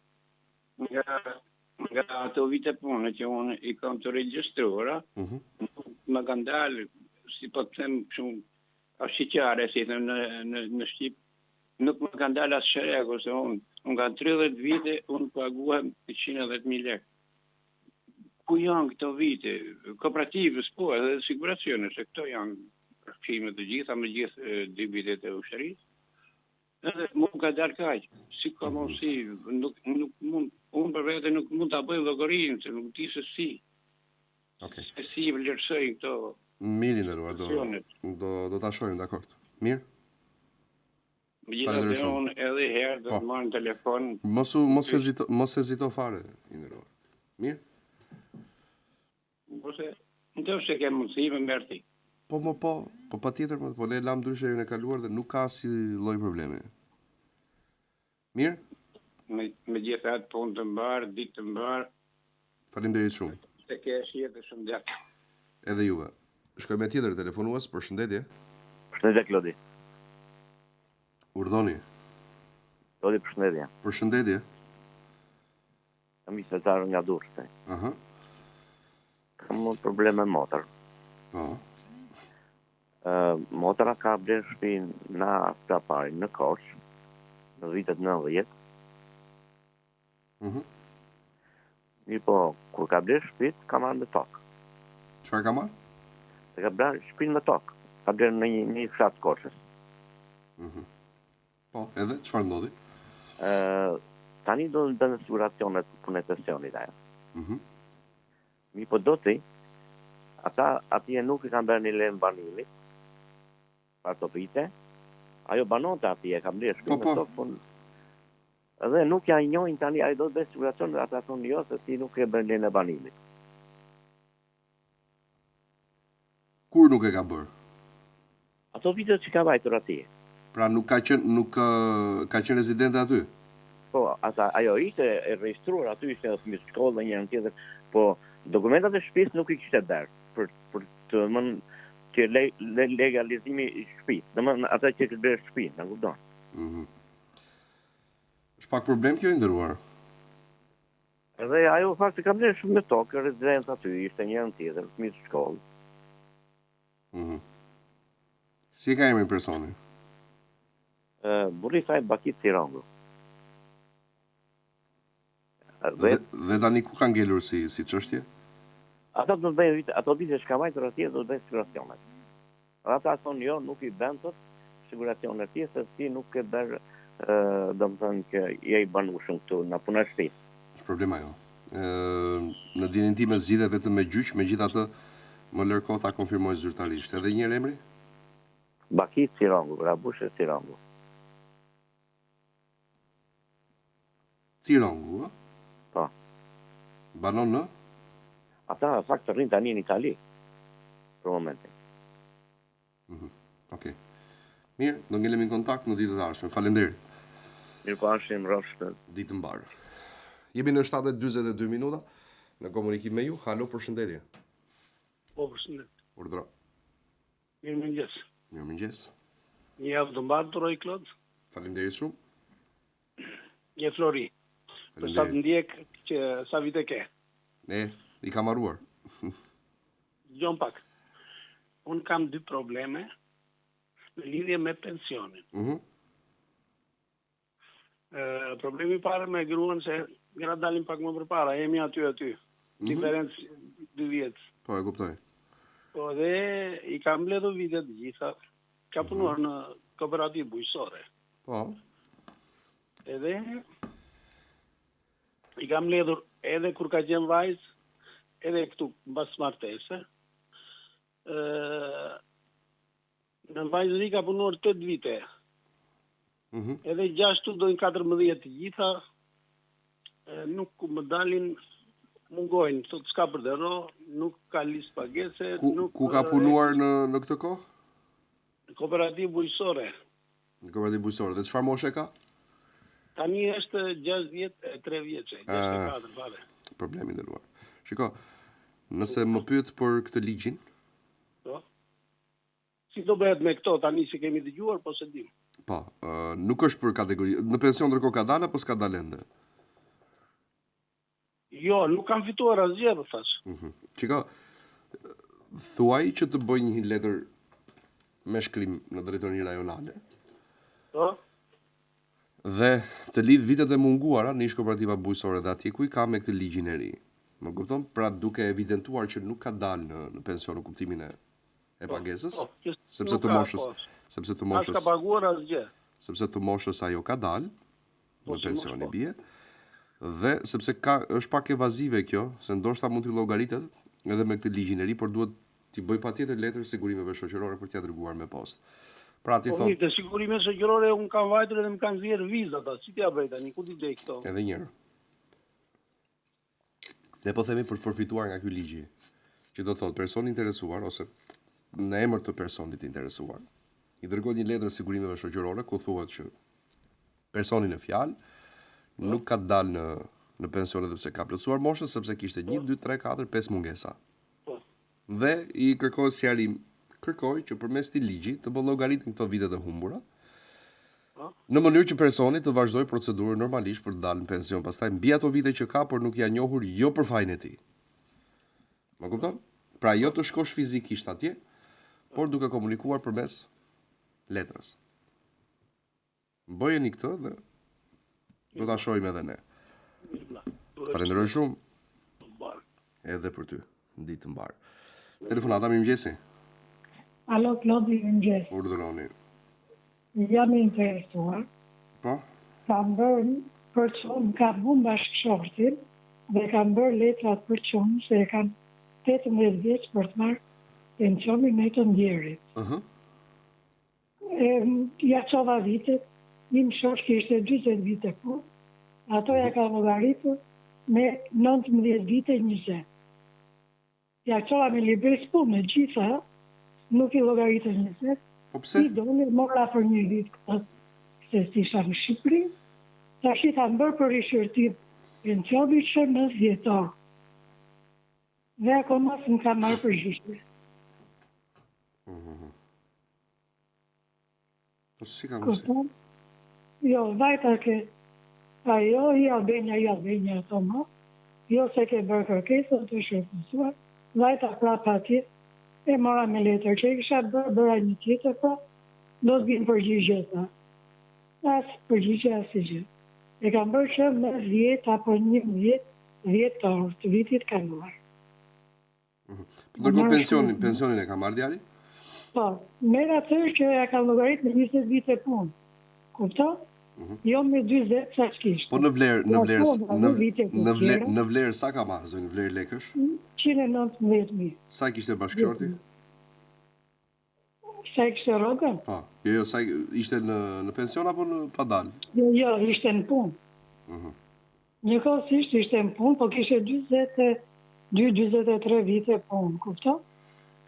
nga ato vite pune që unë i kam të regjistruara, më kanë dalë, si po të them shumë, shqyqare, si në Shqip, nuk më kanë dalë asë shërego, se unë nga 30 vite, unë paguam 110.000 lekë. Ku janë këto vite? Kooperativës, po, edhe siguracione, se këto janë përfshime të gjitha, me gjithë 2 vitet e ushtërisë. Edhe mund ka dalë kaq. Si ka mundësi, nuk mund, unë për vete nuk mund ta bëj llogarinë, se nuk di se si. Okej. Se si vlerësoj këto. Mirë, nderuar, do ta shohim, dakord. Mirë. Megjithatë unë edhe herë do të marr në telefon. Mos hezito fare, nderuar. Mirë. Ose ndoshe ke mundësi me merti. Po patjetër, po ne lam ndryshe herën e kaluar dhe nuk ka si lloj problemi. Mirë? Megjithatë punë të mbar, ditë të mbar. Faleminderit shumë. Se ke shihet të shumë gjatë. Edhe juve. Shkoj me tjetër telefonues, përshëndetje. Përshëndetje Klodi. Urdhoni. Klodi, përshëndetje. Përshëndetje. Kam mesatar nga Durrësi. Aha. Kam problem me motor. Po. Motora ka bler shtëpinë na afta pari në Korç në vitet 90. Mirë po, kur ka bler shtëpinë, ka marrë me tokë. Çfarë ka marrë? Se ka bler shtëpinë me tokë. Ka bler në një fshat Korçës. Po, edhe çfarë ndodhi? Tani do të bënë siguracionet punë pensionit ajo. Mirë po do ti, ata atje nuk i kanë bërë një lem banimit, parto vite, ajo banonte atje, ka bler shtëpinë me tokë, po edhe nuk ja njohin tani, ai do të bëjë siguracion dhe ata thonë jo, se ti nuk e bën lehen e banimit. Kur nuk e ka bërë? Ato vitet që ka vajtur atje. Pra nuk ka qenë rezidente aty? Po, ajo ishte e regjistruar aty, ishte në fëmijë shkollë dhe njërin tjetër, po dokumentat e shtëpisë nuk i kishte bërë për të mënë që legalizimi i shtëpisë, domethënë ata që këtë bërë shtëpi, na kupton. Është pak problem kjo i nderuar. Edhe ajo fakti ka bërë shumë me tokë, rezidencë aty, ishte njërin tjetër, fëmijë shkollë. Si ka emrin personi? Burri saj Bakit Sirangu. Dhe tani ku ka ngelur si çështje? Ata do të bëjnë ato vite që ka vajtur atje do të bëjnë siguracionet. Ata thonë jo, nuk i bën tot siguracionet atje se ti nuk e bën domethënë që je i banueshëm këtu në punë shtëpi. Është problema jo. Në dinin time zgjidhet vetëm me gjyq, megjithatë më lërko ta konfirmoj zyrtarisht. Edhe një emri? Bakit Sirangu, Rabushe Sirangu. Sirangu, a? Po. Banon në? Ata fakt të rrinë tani në Itali, për momentin. Okej. Mirë, do ngelemi në kontakt në ditët e ardhshme. Faleminderit. Mirë po ashim rrofshtë. Ditë mbarë. Jemi në 7:42 minuta në komunikim me ju. Halo, përshëndetje. Po, përshëndetje. Urdhro. Mirëmëngjes. Mirëmëngjes. Një javë të mbarë të roj Klod. Faleminderit shumë. Një Flori. Për sa të ndjek që sa vite ke. I kam marruar. Gjon pak. Unë kam dy probleme në lidhje me pensionin. Problemi parë me gruan se gra dalim pak më përpara, jemi aty. Diferencë 2 vjet. Po, e kuptoj. Po dhe i kam mbledhur vitet gjitha. Ka punuar në kooperativë bujqësore. Po. Edhe i kam mbledhur edhe kur ka qenë vajzë, edhe këtu mbas martese. Në vajzëri ka punuar 8 vite. Edhe 6 dojnë 14 gjitha, nuk më dalin, mungojnë, thot s'ka për dero, nuk ka listë pagese. Ku ka punuar në këtë kohë? Në kooperativë bujqësore. Në kooperativë bujqësore, dhe çfarë moshe ka? Tani është 6 vjet, 3 vjeçe, 64 fare. Problemi nderuar. Shiko, nëse më pyet për këtë ligjin, po. Si do bëhet me këto tani që kemi dëgjuar, po se dim. Po, nuk është për kategori. Në pension ndërkohë ka dalë apo s'ka dalë ende? Jo, nuk kam fituar asgjë, po thash. Shiko, thuaj që të bëj një letër me shkrim në drejtorinë rajonale. Po. Dhe të lidh vitet e munguara në ish kooperativa bujqësore dhe atje ku i ka me këtë ligjin e ri. Më kupton? Pra duke evidentuar që nuk ka dalë në pension në kuptimin e pagesës, sepse të moshës. As ka paguar asgjë. sepse të moshës ajo ka dalë në pension i bie, dhe sepse është pak evazive kjo, se ndoshta mund t'i llogaritet edhe me këtë ligjin e ri, por duhet t'i bëj patjetër letër sigurimeve shoqërore për t'ia dërguar me postë. Pra ti thon. Po, sigurimet shoqërore un kam vajtur edhe më kanë nxjerr vizat, si t'ia bëj tani, ku ti dej këto? Edhe një herë. Ne po themi për të përfituar nga ky ligj, që do thotë personi interesuar ose në emër të personit interesuar, i dërgoj një letër sigurimeve shoqërore ku thuhet që personi në fjalë nuk ka dalë në pension edhe pse ka plotësuar moshën, sepse kishte 1, 2, 3, 4, 5 mungesa. Dhe i kërkoj sqarim, kërkoj që përmes këtij ligji të bëj llogaritin këto vitet e humbura, në mënyrë që personi të vazhdoj procedurën normalisht për të dalë në pension pastaj mbi ato vite që ka, por nuk janë njohur jo për fajin e tij. Më kupton? Pra jo të shkosh fizikisht atje, por duke komunikuar përmes letrës. Bëjeni këtë dhe do ta shohim edhe ne. Falenderoj shumë. Edhe për ty, ditë të mbar. Telefonata, mirëmëngjesi. Alo, Klodi, mirëmëngjes. Urdhëroni. Jam interesuar. Po? Kam bërë për çon, kam bën bashkëshortin dhe kam bërë letrat për çon, se e kam 18 vjeç për të marrë pensionin e të ndjerit. Ja çova vitet, një shosh kishte 40 vite punë, ato ja ka llogaritur me 19 vite 20. Ja çova me libres punë, gjitha nuk i llogaritën 20. Po pse? I doli mora për një vit se isha në Shqipëri, tash i kam bërë për rishërtim pensioni që 9 vjetor. Dhe akoma s'm ka marrë përgjigje. Po si ka mësi? Jo, vajta ke ajo, i albenja akoma, jo se ke bërë kërkesë, të shërfësuar, vajta prapa atje, e mora me letër që i kisha bëra një tjetër, po do të vinë përgjigje ta. As përgjigje as i gjë. E kam bërë që me 10 apo 11 vjetor të vitit kaluar. Dërgo pensionin e ka marrë djali? Po, merr atë që ja ka llogarit në 20 vite punë. Kupton? Jo me 40 sa kishte. Po në vlerë sa ka marrë, zonjë, në vlerë lekësh? 119.000. Sa kishte bashkëshorti? Sa kishte rrogën? Po, jo, sa ishte në pension apo në padal? Jo, ishte në punë. Njëkohësisht ishte në punë, po kishte 22-23 vite punë, kupton?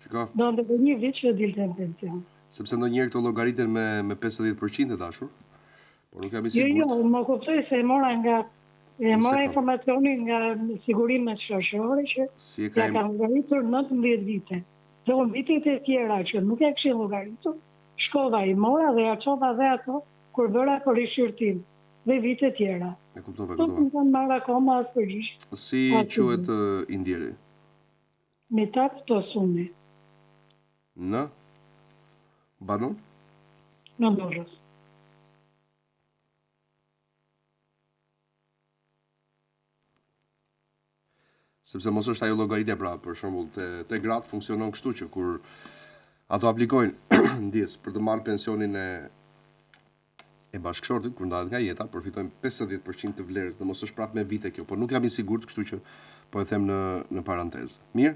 Shiko. Do ndër një vit që dilte në pension. Sepse ndonjëherë këto llogariten me 50% të dashur. Por nuk jam i sigurt. Jo, më kuptoj se e mora informacionin nga sigurimet shoqërore që ja kanë llogaritur 19 vite. Dhe vitet e tjera që nuk ja kishin llogaritur, shkova i mora dhe ja çova dhe ato kur bëra për rishërtim dhe vite tjera. E kuptova. Nuk kanë marrë akoma as përgjigje. Si quhet i ndjeri? Metat Tosuni. Në? Banon? Në Durrës. Sepse mos është ajo llogaritja pra, për shembull, te gratë funksionon kështu që kur ato aplikojnë ndjes për të marrë pensionin e bashkëshortit, kur ndahet nga jeta, përfitojnë 50% të vlerës, dhe mos është prapë me vite kjo, por nuk jam i sigurt, kështu që po e them në parantezë. Mirë?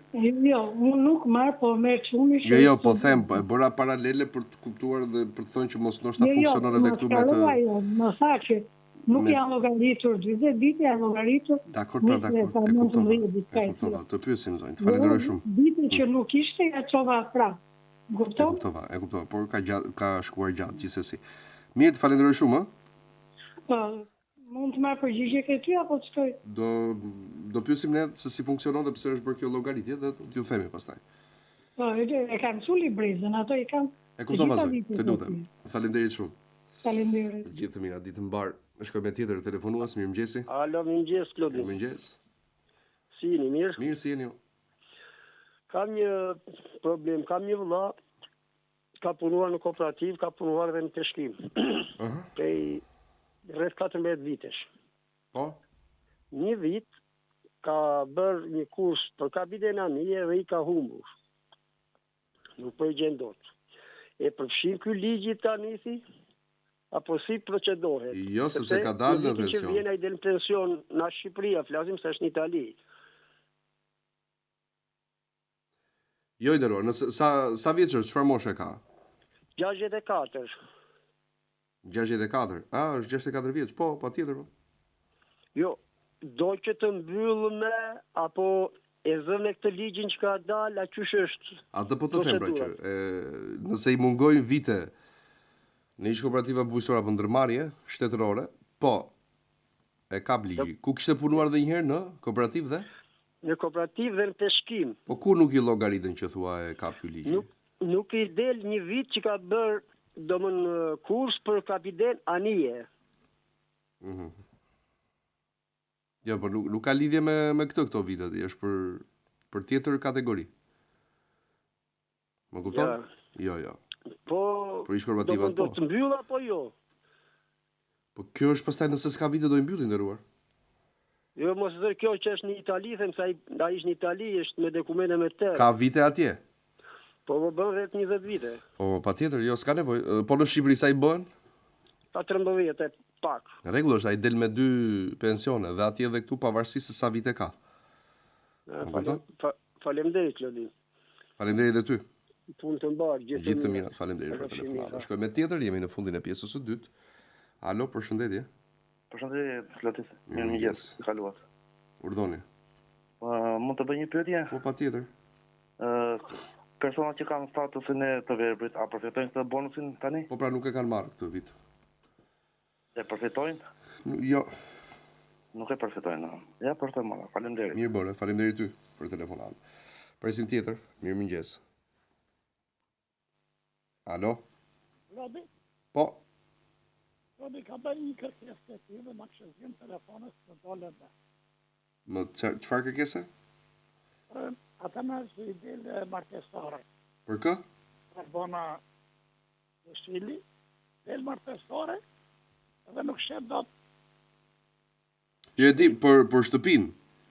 Jo, unë nuk marr, po merr çuni. Jo, po them, e bëra paralele për të kuptuar dhe për të thënë që mos ndoshta funksionon edhe këtu me të. Jo, më tha që nuk janë llogaritur 20 vite, janë llogaritur. Dakor, e kuptova. Të pyesim zonjë. Falenderoj shumë. Vite që nuk ishte, ja çova prapë. Kupton? E kuptova, por ka shkuar gjatë gjithsesi. Mirë, të falenderoj shumë, Po, mund të marr përgjigje ke ty apo të shkoj? Do pyesim ne se si funksionon dhe pse është bërë kjo llogaritje dhe t'ju themi pastaj. Po, e kam su librezën, ato i kam. E kuptova zonjë, të lutem. Faleminderit shumë. Faleminderit. Gjithë të mira, ditë të mbar. Shkoj me tjetër telefonues, mirëmëngjesi. Alo, mirëmëngjes, Klodi. Mirëmëngjes. Si jeni, mirë? Mirë, si jeni ju? Kam një problem, kam një vëlla, ka punuar në kooperativë, ka punuar edhe në peshkim. Prej rreth 14 vitesh. Po? Një vit ka bërë një kurs për kapitenanie dhe i ka humbur. Nuk po i gjen dot. E përfshin ky ligji tani si? apo si procedohet? Jo, sepse ka dalë në pension. Që vjen ai del në pension në Shqipëria, flasim se është në Itali. Jo, i nderuar, nëse sa vjeç është, çfarë moshe ka? 64. 64. Është 64 vjeç. Po, patjetër. Jo, do që të mbyllë apo e zënë këtë ligjin që ka dalë, a qysh është? Atë po të them pra që nëse i mungojnë vite në ish kooperativa bujqësore apo ndërmarrje shtetërore, po e kap ligji. Ku kishte punuar edhe një herë në kooperativë dhe? Në kooperativë dhe në peshkim. Po ku nuk i llogaritën që thua e kap ky ligj? Nuk i del një vit që ka bërë domon kurs për kapiten anije. Jo, por nuk ka lidhje me këto vitet, është për tjetër kategori. Më kupton? Jo. Po, për ish korporativat po. Do të mbyll apo jo? Po kjo është pastaj nëse s'ka vite do i mbyllin nderuar. Jo, mos zër kjo që është në Itali, them se ai ishte në Itali, është me dokumente me tërë. Ka vite atje? Po bën rreth 20 vite. Po patjetër, jo s'ka nevojë. Po në Shqipëri sa i bën? Pa 13 pak. Në rregull është, ai del me 2 pensione dhe atje edhe këtu pavarësisht se sa vite ka. Faleminderit Lodin. Faleminderit edhe ty. Punë të mbar, gjithë të mira. Faleminderit për telefonatën. Shkojmë me tjetër, jemi në fundin e pjesës së dytë. Alo, përshëndetje. Përshëndetje, Lotis. Mirëmëngjes, kaluat. Urdhoni. Mund të bëj një pyetje? Po patjetër. Personat që kanë statusin e të verbrit, a përfitojnë këtë bonusin tani? Po pra nuk e kanë marrë këtë vit. E përfitojnë? Jo. Nuk e përfitojnë. Ja, përfitojnë mëra. Faleminderit. Mirë bëre, faleminderit ty për telefonatën. Presim tjetër. Mirëmëngjes. Alo? Robi? Po. Robi, ka bërë një kërkesë të ty dhe më kështë zhjim telefonës të dole dhe. Më çfarë kërkese? Ata më është i delë martesore. Për kë? Për bona Veshili, delë martesore, edhe nuk shet do të... Jo e di, për shtëpinë.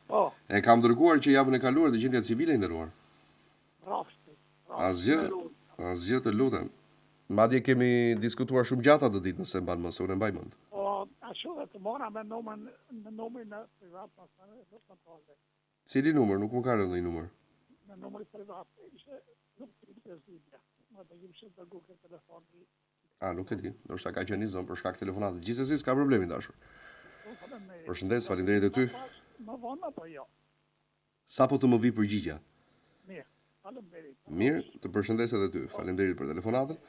Po. E kam dërguar që javën e kaluar dhe gjendja civile i nderuar. Rafti. Asgjë të lutem. Madje kemi diskutuar shumë gjatë atë ditë nëse mban mos unë mbaj mend. Po, ashtu dhe të mora me numrin e privat pasane do të kontrolle. Cili numër? Nuk më ka rënë ndonjë numër. Me numrin privat ishte nuk të zgjidhja. Ma do jemi shumë të Google telefoni. Nuk e di. Do shta ka qenë një zonë për shkak telefonatës. Gjithsesi s'ka problemi dashur. Përshëndes, faleminderit e ty. Më vonë apo jo? Sa po të më vi përgjigja? Mirë, faleminderit. Mirë, të përshëndes edhe ty. Faleminderit për telefonatën.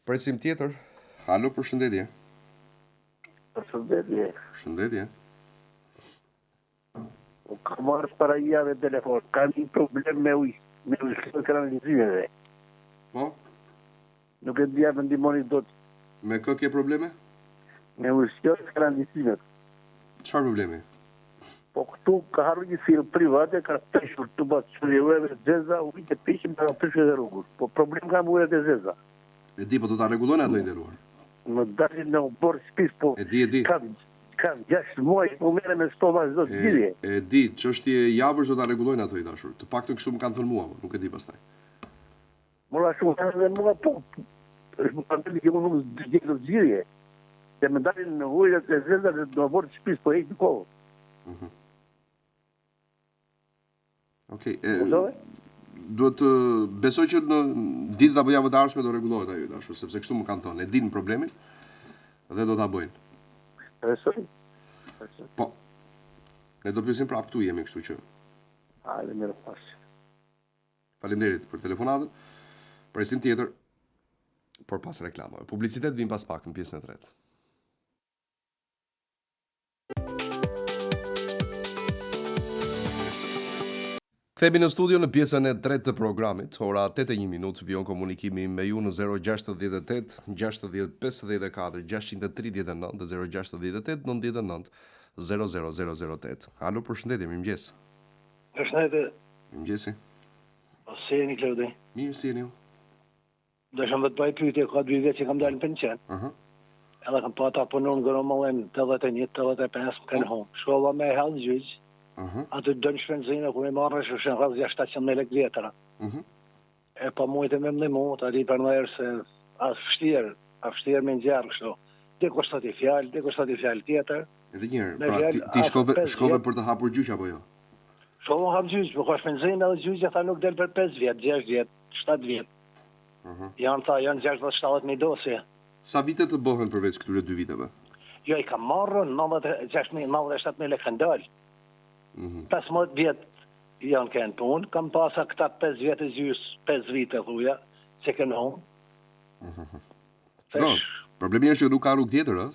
Presim tjetër. Alo, përshëndetje. Përshëndetje. Përshëndetje. Ka marrë para jave telefon. Ka një problem me ujë kanalizimeve. Po? Nuk e dhja me ndimoni do të... Me kë ke probleme? Me ujë kanalizimet. Çfarë problemi? Po këtu ka harru një firmë private, ka peshur të batë qërjeve zeza, ujtë e peshim ka peshur dhe rrugur. Po problem ka më ujët e zeza. E di, po të ta regulojnë ato i nderuar. Më dalin në borë shpis, po... E di. Kam 6 muaj, po mere me stoma zdo të gjithje. E di, çështje javësh do ta regulojnë ato i dashur. Të paktën kështu më kanë thënë mua, nuk e di pastaj. Mëra shumë kanë dhe mua, po... është më kanë të që më nuk të gjithje. Se më dalin në ujët e zeza dhe në borë shpis, po e i të kohë. Okej, duhet të besoj që në ditët apo javët e ardhshme do rregullohet ajo dashur, sepse kështu më kanë thënë, e dinë problemin dhe do ta bëjnë. Besoj. Po. Ne do pyesim prapë këtu jemi, kështu që. Hajde mirë pas. Faleminderit për telefonatën. Presim tjetër por pas reklamave. Publicitet vin pas pak në pjesën e tretë. Themi në studio në pjesën e tretë të programit, ora 8:01 minutë, vion komunikimi me ju në 068 60 54 639 dhe 068 99 00008. Alo, përshëndetje, mirëmëngjes. Përshëndetje. Mirëmëngjesi. Si jeni Klaudi? Mirë, si jeni ju? Dëshëm vetë bëj pyetje, ka 2 vjet që kam dalë në pension. Edhe kam pa ta punon gëromallën 81, 85 kanë hom. Shkolla me health gjyq. Atë dënë shpenzinë, ku me marrë shushen rrëzja 700 lek vjetëra. E pa mujtë me më të ati për nërë se a fështirë me nxerë kështu. Dikush thot i fjalë, dikush thot i fjalë tjetër. Edhe një herë, pra ti shkove për të hapur gjyq apo jo? Shkova hap gjyq, po ka shpenzim edhe gjyqja tha nuk del për 5 vjet, 6 vjet, 7 vjet. Janë 60-70.000 dosje. Sa vite të bëhen përveç këtyre 2 viteve? Jo, i kam marrën 97.000 lekë kanë dalë. 15 vjet janë kënë punë, kam pasa këta 5 vjet e gjys, 5 vite thuja, që kënë humë. Problemi është që nuk ka rrugë tjetër, ëh?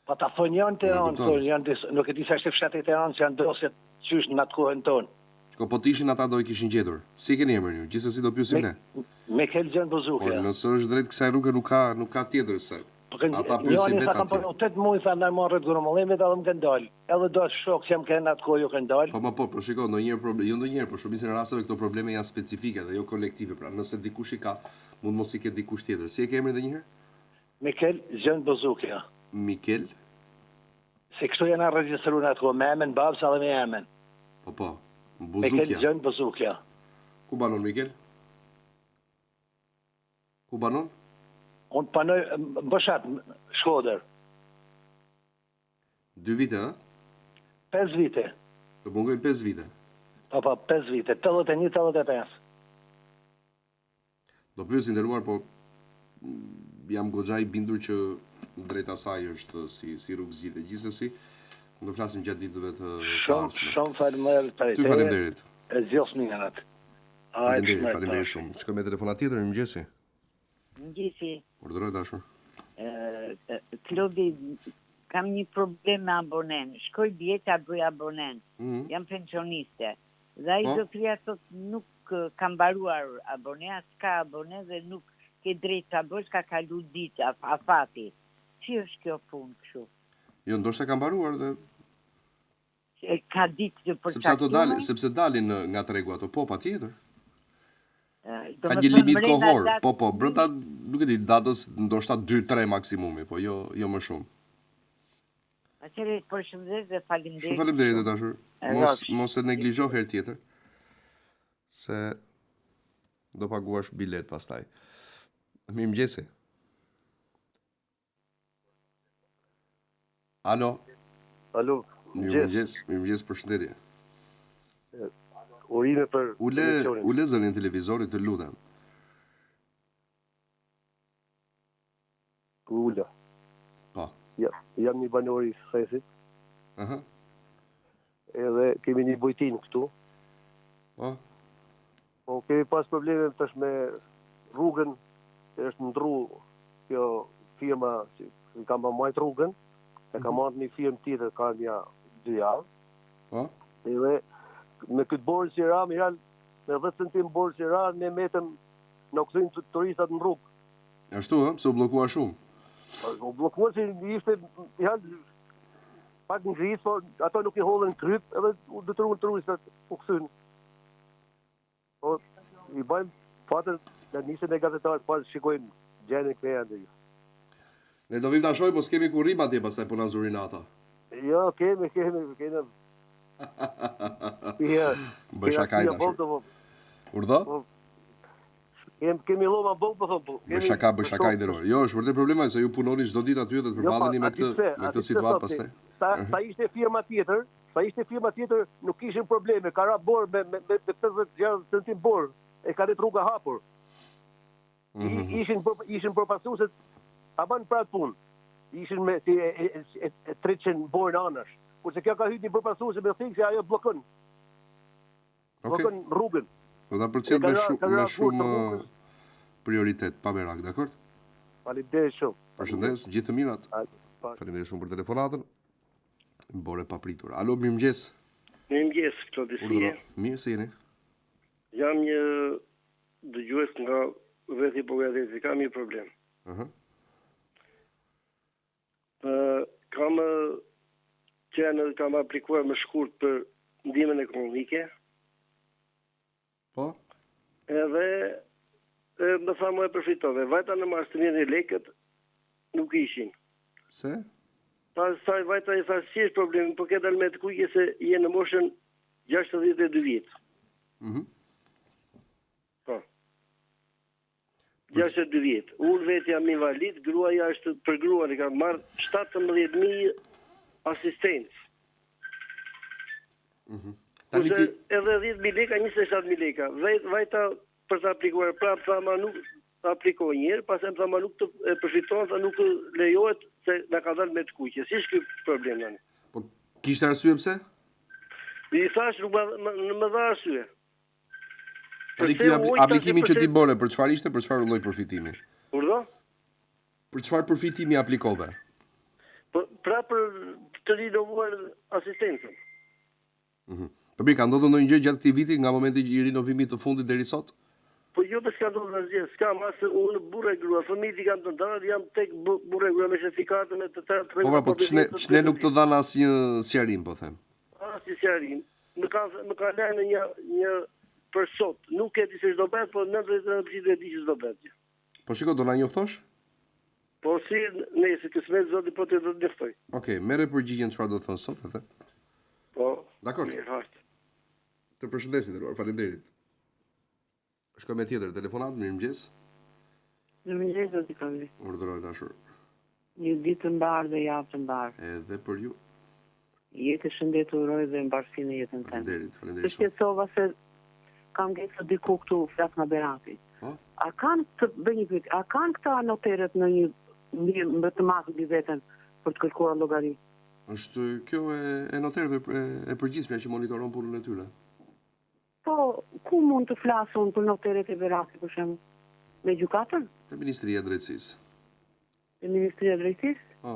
Pa ta thonë janë Tiranë, nuk e di se është i fshatit Tiranë që janë dosjet qysh në atë kohën tonë. Po t'ishin ata do i kishin gjetur. Si keni emrin ju? Gjithsesi do pyesim ne. Mikel Gjen Buzukja. Po nëse është drejt kësaj rruge nuk ka tjetër se. Ata pyesin vetë atë. Po 8 muaj tha ndaj marrët gromollimit edhe më kanë dalë. Edhe do të shok që më kanë atë kohë ju kanë dalë. Po shiko, ndonjëherë por shumicën e rasteve këto probleme janë specifike dhe jo kolektive, pra nëse dikush i ka, mund mos i ketë dikush tjetër. Si e ke emrin edhe një herë? Mikel Gjen Buzukja. Mikel? Se kështu janë regjistruar atë kohë me emën babës edhe me emën. Po. Buzukja. Mikel Gjen Buzukja. Ku banon Mikel? Ku banon? Unë panoj Boshat, Shkodër. 2 vite, ha? 5 vite. Të mungoj 5 vite? Po, 5 vite. 81-85. Do pyesin nderuar, po jam goxha i bindur që drejt asaj është si rrugë zgjidhje. Gjithsesi, do flasim gjatë ditëve të ardhshme. Shumë faleminderit për Ty faleminderit. E zgjosh mirat. Faleminderit shumë. Shkoj me telefonat tjetër, mirëmëngjesi. Mirëmëngjesi. Urdhëroj dashur. Klodi, kam një problem me abonen. Shkoj djeta bëj abonen. Jam pensioniste. Dhe ai zotria thot nuk ka mbaruar abonea, s'ka abone dhe nuk ke drejt ta bësh, ka kalu ditë afati. Si është kjo punë kështu? Jo, ndoshta ka mbaruar dhe ka ditë të përcaktuar. Sepse dalin nga tregu ato, po patjetër. Ka një limit kohor, po, brenda, nuk e di, datës ndoshta 2-3 maksimumi, po jo më shumë. Atëherë përshëndes dhe faleminderit. Shumë faleminderit dashur. Mos e neglizho herë tjetër, se do paguash bilet pastaj. Mirëmëngjesi. Alo. Mirëmëngjes, përshëndetje. Urime për Ule zërin televizorit të lutem. Ula. Po. Jam një banor i Thesit. Edhe kemi një bujtin këtu. Po. Po kemi pas probleme tash me rrugën, është ndru kjo firma që ka mbajt rrugën. E ka marrë një firmë tjetër ka një 2 javë. Po. Edhe me këtë borë që ra, me 10 centim borë që ra, ne metëm në këthujnë turistat në rrugë. Ashtu, pse u blokua shumë? U blokua që ishte pak në grisë, po ato nuk i hollën kryp, edhe u detruën turistat u këthujnë. Po, i bajmë fatër në nisën e gazetarët, pas shikojnë gjenë këtë e ndë. Ne do vim të ashoj, po s'kemi kur rrim atje pastaj puna zurinata. Jo, kemi. Bëj shakaj dashur. Urdhë? Kemi loma bëllë, po thonë. Bëj shakaj nderoj. Jo, është vërtet problema se ju punoni çdo ditë aty dhe të përballeni me këtë situatë pastaj. Sa ishte firma tjetër, nuk kishin probleme, ka ra borë me 50 centim borë, e ka rrit rruga hapur. Ishin përpasuset, a banë pratë punë. Ishin me 300 borë në anash. Kurse kjo ka hyjtë një përpasuse me thikë se ajo blokën. Blokën rrugën. Do ta përcjell me shumë prioritet, pa merak, dakor? Faleminderit shumë. Përshëndes, gjithë të mirat. Faleminderit shumë për telefonatën. Mbore papritur. Alo, mirëmëngjes. Mirëmëngjes, Klodi si. Mirë, si jeni? Jam një dëgjues nga vethi Bogadezi, kam një problem. Kam aplikuar më shkurt për ndihmën ekonomike. Po? Edhe më tha më e përfitove. Vajta në mars të mirë lekët nuk ishin. Pse? Pas saj vajta i tha si është problemi, po ke dalë me të kujke se je në moshën 62 vjet. Po. 62 vjetë. Unë vetë jam invalid, gruaja është përgruar, i kam marrë 17.000 asistencë. Kurse edhe 10.000 leka, 27.000 leka. Vajta për të aplikuar, prapë tha ma nuk aplikoj njerë, pas e më tha ma nuk të përfiton, tha nuk lejohet se nga ka dalë me të kuqe. Si shky problem në një? Po, kishtë arsye pse? I thash nuk më dha arsye. Tani ky aplikimi që ti bëre, për çfarë ishte, për çfarë lloj përfitimi? Urdhë? Për çfarë përfitimi aplikove? Pra për të rinovuar asistencën. Po mirë, ka ndodhur ndonjë gjë gjatë këtij viti nga momenti i rinovimit të fundit deri sot? Po jo, s'ka ndodhur asgjë, s'kam as unë burrë grua, fëmijët kam të ndarë, jam tek burrë grua me certifikatën e të tërë. Po ç'ne nuk të dhan asnjë sqarim, po them. Asnjë sqarim. Më ka lënë një për sot, nuk e di se ç'do bëhet, po 99% e di se ç'do bëhet. Po shiko, do na njoftosh? Po si, nëse kismet zoti po të do të njoftoj. Okej, merre përgjigjen çfarë do të thon sot atë? Po. Dakor. Të përshëndesim, nderuar, faleminderit. Shkoj me tjetër telefonat, mirëmëngjes. Mirëmëngjes, zoti Kalli. Urdhëroj dashur. Një ditë të mbarë dhe javë të mbarë. Edhe për ju. Jetë shëndetur dhe mbarësi në jetën tënde. Faleminderit. Të shqetësova se kam gjetur diku këtu flas nga Berati. A kanë të bëj një pyetje, a kanë këta noteret në një më të madh i vetën për të kërkuar llogari? Është kjo e noterëve e përgjithshme që monitoron punën e tyre. Po, ku mund të flasun për noteret e Berati, për shembull? Me gjykatën? Te Ministria e Drejtësisë. Te Ministria e Drejtësisë? Po.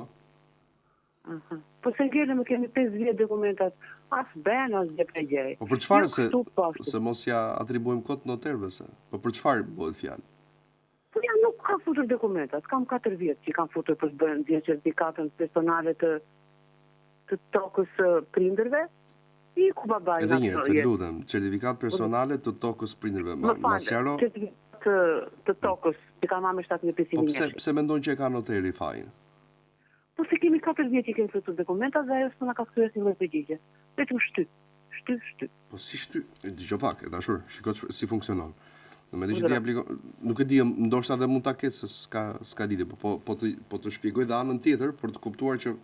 Po se ngjerë më kemi 5 vjet dokumentat, as ben, as gjë për gjej. Po për çfarë se mos ja atribuojmë kot noterëve se? Po për çfarë bëhet fjalë? Po ja nuk ka futur dokumentat, kam 4 vjet që kam futur për të bërë certifikatën personale të tokës prindërve. I ku babai na. Edhe një herë, të lutem, certifikat personale të tokës prindërve. Ma sqaro. Certifikat të tokës, që ka marrë me 7500 lekë. Po pse mendon që e ka noteri fajin? Po se kemi 4 vjet që kemi futur dokumentat dhe ajo s'na ka kthyer si lloj përgjigje. Vetëm shtyp. Po si shtyp? Dëgjoj pak, e dashur, shikoj si funksionon. Në mendoj që ti aplikon, nuk e di, ndoshta edhe mund ta ketë se s'ka lidhje, po të shpjegoj edhe anën tjetër për të kuptuar që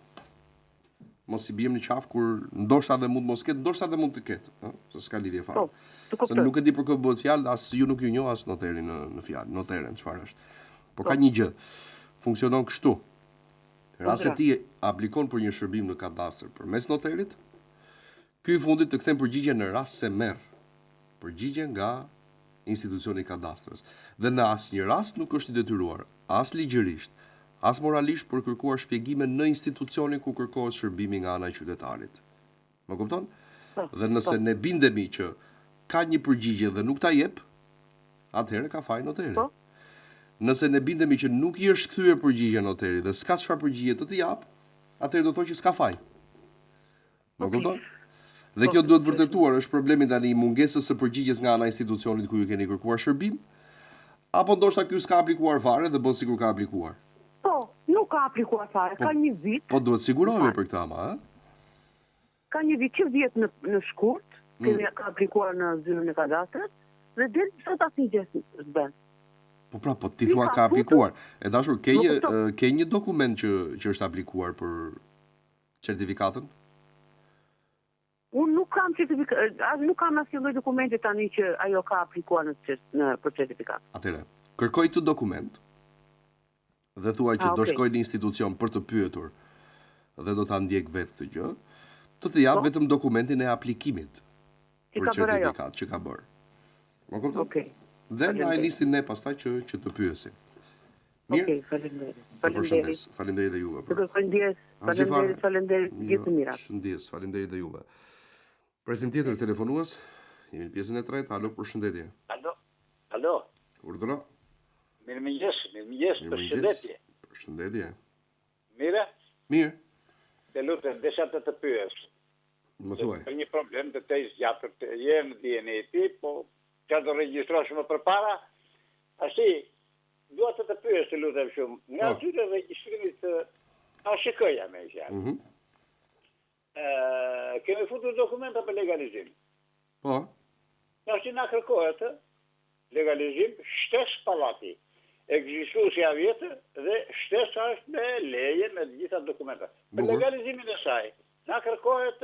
mos i biem në qafë kur ndoshta edhe mund mos ketë, ndoshta edhe mund të ketë, se s'ka lidhje fare. Se nuk e di për kë bëhet fjalë, as ju nuk ju njoh as noterin në fjalë, noteren çfarë është. Po ka një gjë. Funksionon kështu. Rase ti aplikon për një shërbim në kadastër përmes noterit, ky i fundit të kthen përgjigje në rast se merr përgjigje nga institucioni i kadastrës. Dhe në asnjë rast nuk është i detyruar, as ligjërisht, as moralisht për kërkuar shpjegime në institucionin ku kërkohet shërbimi nga ana e qytetarit. Më kupton? Dhe nëse ne bindemi që ka një përgjigje dhe nuk ta jep, atëherë ka faj noteri. Nëse ne bindemi që nuk i është kthyer përgjigje noteri dhe s'ka çfarë përgjigje të jap, atëherë do të thotë që s'ka faj. Më kupton? Dhe kjo duhet vërtetuar, është problemi tani i mungesës së përgjigjes nga ana e institucionit ku ju keni kërkuar shërbim, apo ndoshta ky s'ka aplikuar fare dhe bën sikur ka aplikuar. Po, nuk ka aplikuar fare, ka një vit. Po duhet sigurohemi për këtë ama, Ka një vit që vjet në shkurt, kemi ka aplikuar në zyrën e kadastrit dhe deri sot asnjë gjë s'bën. Po ti thua ka aplikuar. E dashur, ke një dokument që është aplikuar për certifikatën? Unë nuk kam certifikat, nuk kam asnjë lloj dokumenti tani që ajo ka aplikuar për certifikat. Atëherë, kërkoj të dokument dhe thuaj që do shkoj në institucion për të pyetur dhe do ta ndjek vetë këtë gjë, të jap vetëm dokumentin e aplikimit për certifikat që ka bërë. Më kupton? Okej. Dhe na e nisnin ne pastaj që të pyesim. Mirë. Faleminderit. Faleminderit dhe juve. Faleminderit gjithë të mirat. Shëndes, faleminderit dhe juve. Presim tjetër telefonues. Jemi në pjesën e tretë. Alo, përshëndetje. Alo. Urdhëro. Mirëmëngjes, përshëndetje. Përshëndetje. Mirë? Mirë. Të lutem, desha të pyes. Më thuaj. Për një problem të të zgjatur të jenë DNA-ti, po që do regjistrosh më përpara, ashti, dua të pyes të lutem shumë. Nga atyre regjistrimit të ASHK-ja me fjalë. Kemi futur dokumenta për legalizim. Po. Ashti na kërkohet legalizim shtes pallati. ekzistusja vjetër dhe shtesa është me leje me të gjitha dokumenta. Për legalizimin e saj, na kërkohet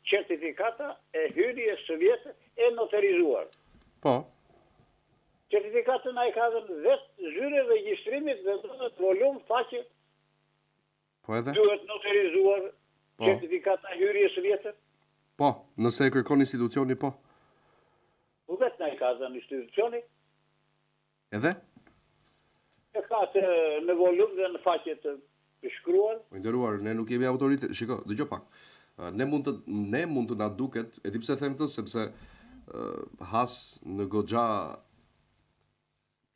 certifikata e hyrjes së vjetër e noterizuar. Po. Certifikatën a i ka dhënë vetë zyre regjistrimit dhe dhënë volum faqe. Po edhe? Duhet noterizuar certifikata e hyrjes së vjetër. Po, nëse e kërkon institucioni, po. Po vetë na i ka dhënë institucioni. Edhe? E ka të në volum dhe në faqe të shkruar. Po nderuar, ne nuk jemi autoritet. Shiko, dëgjoj pak. Ne mund të na duket, e di pse them këtë, sepse has në goxha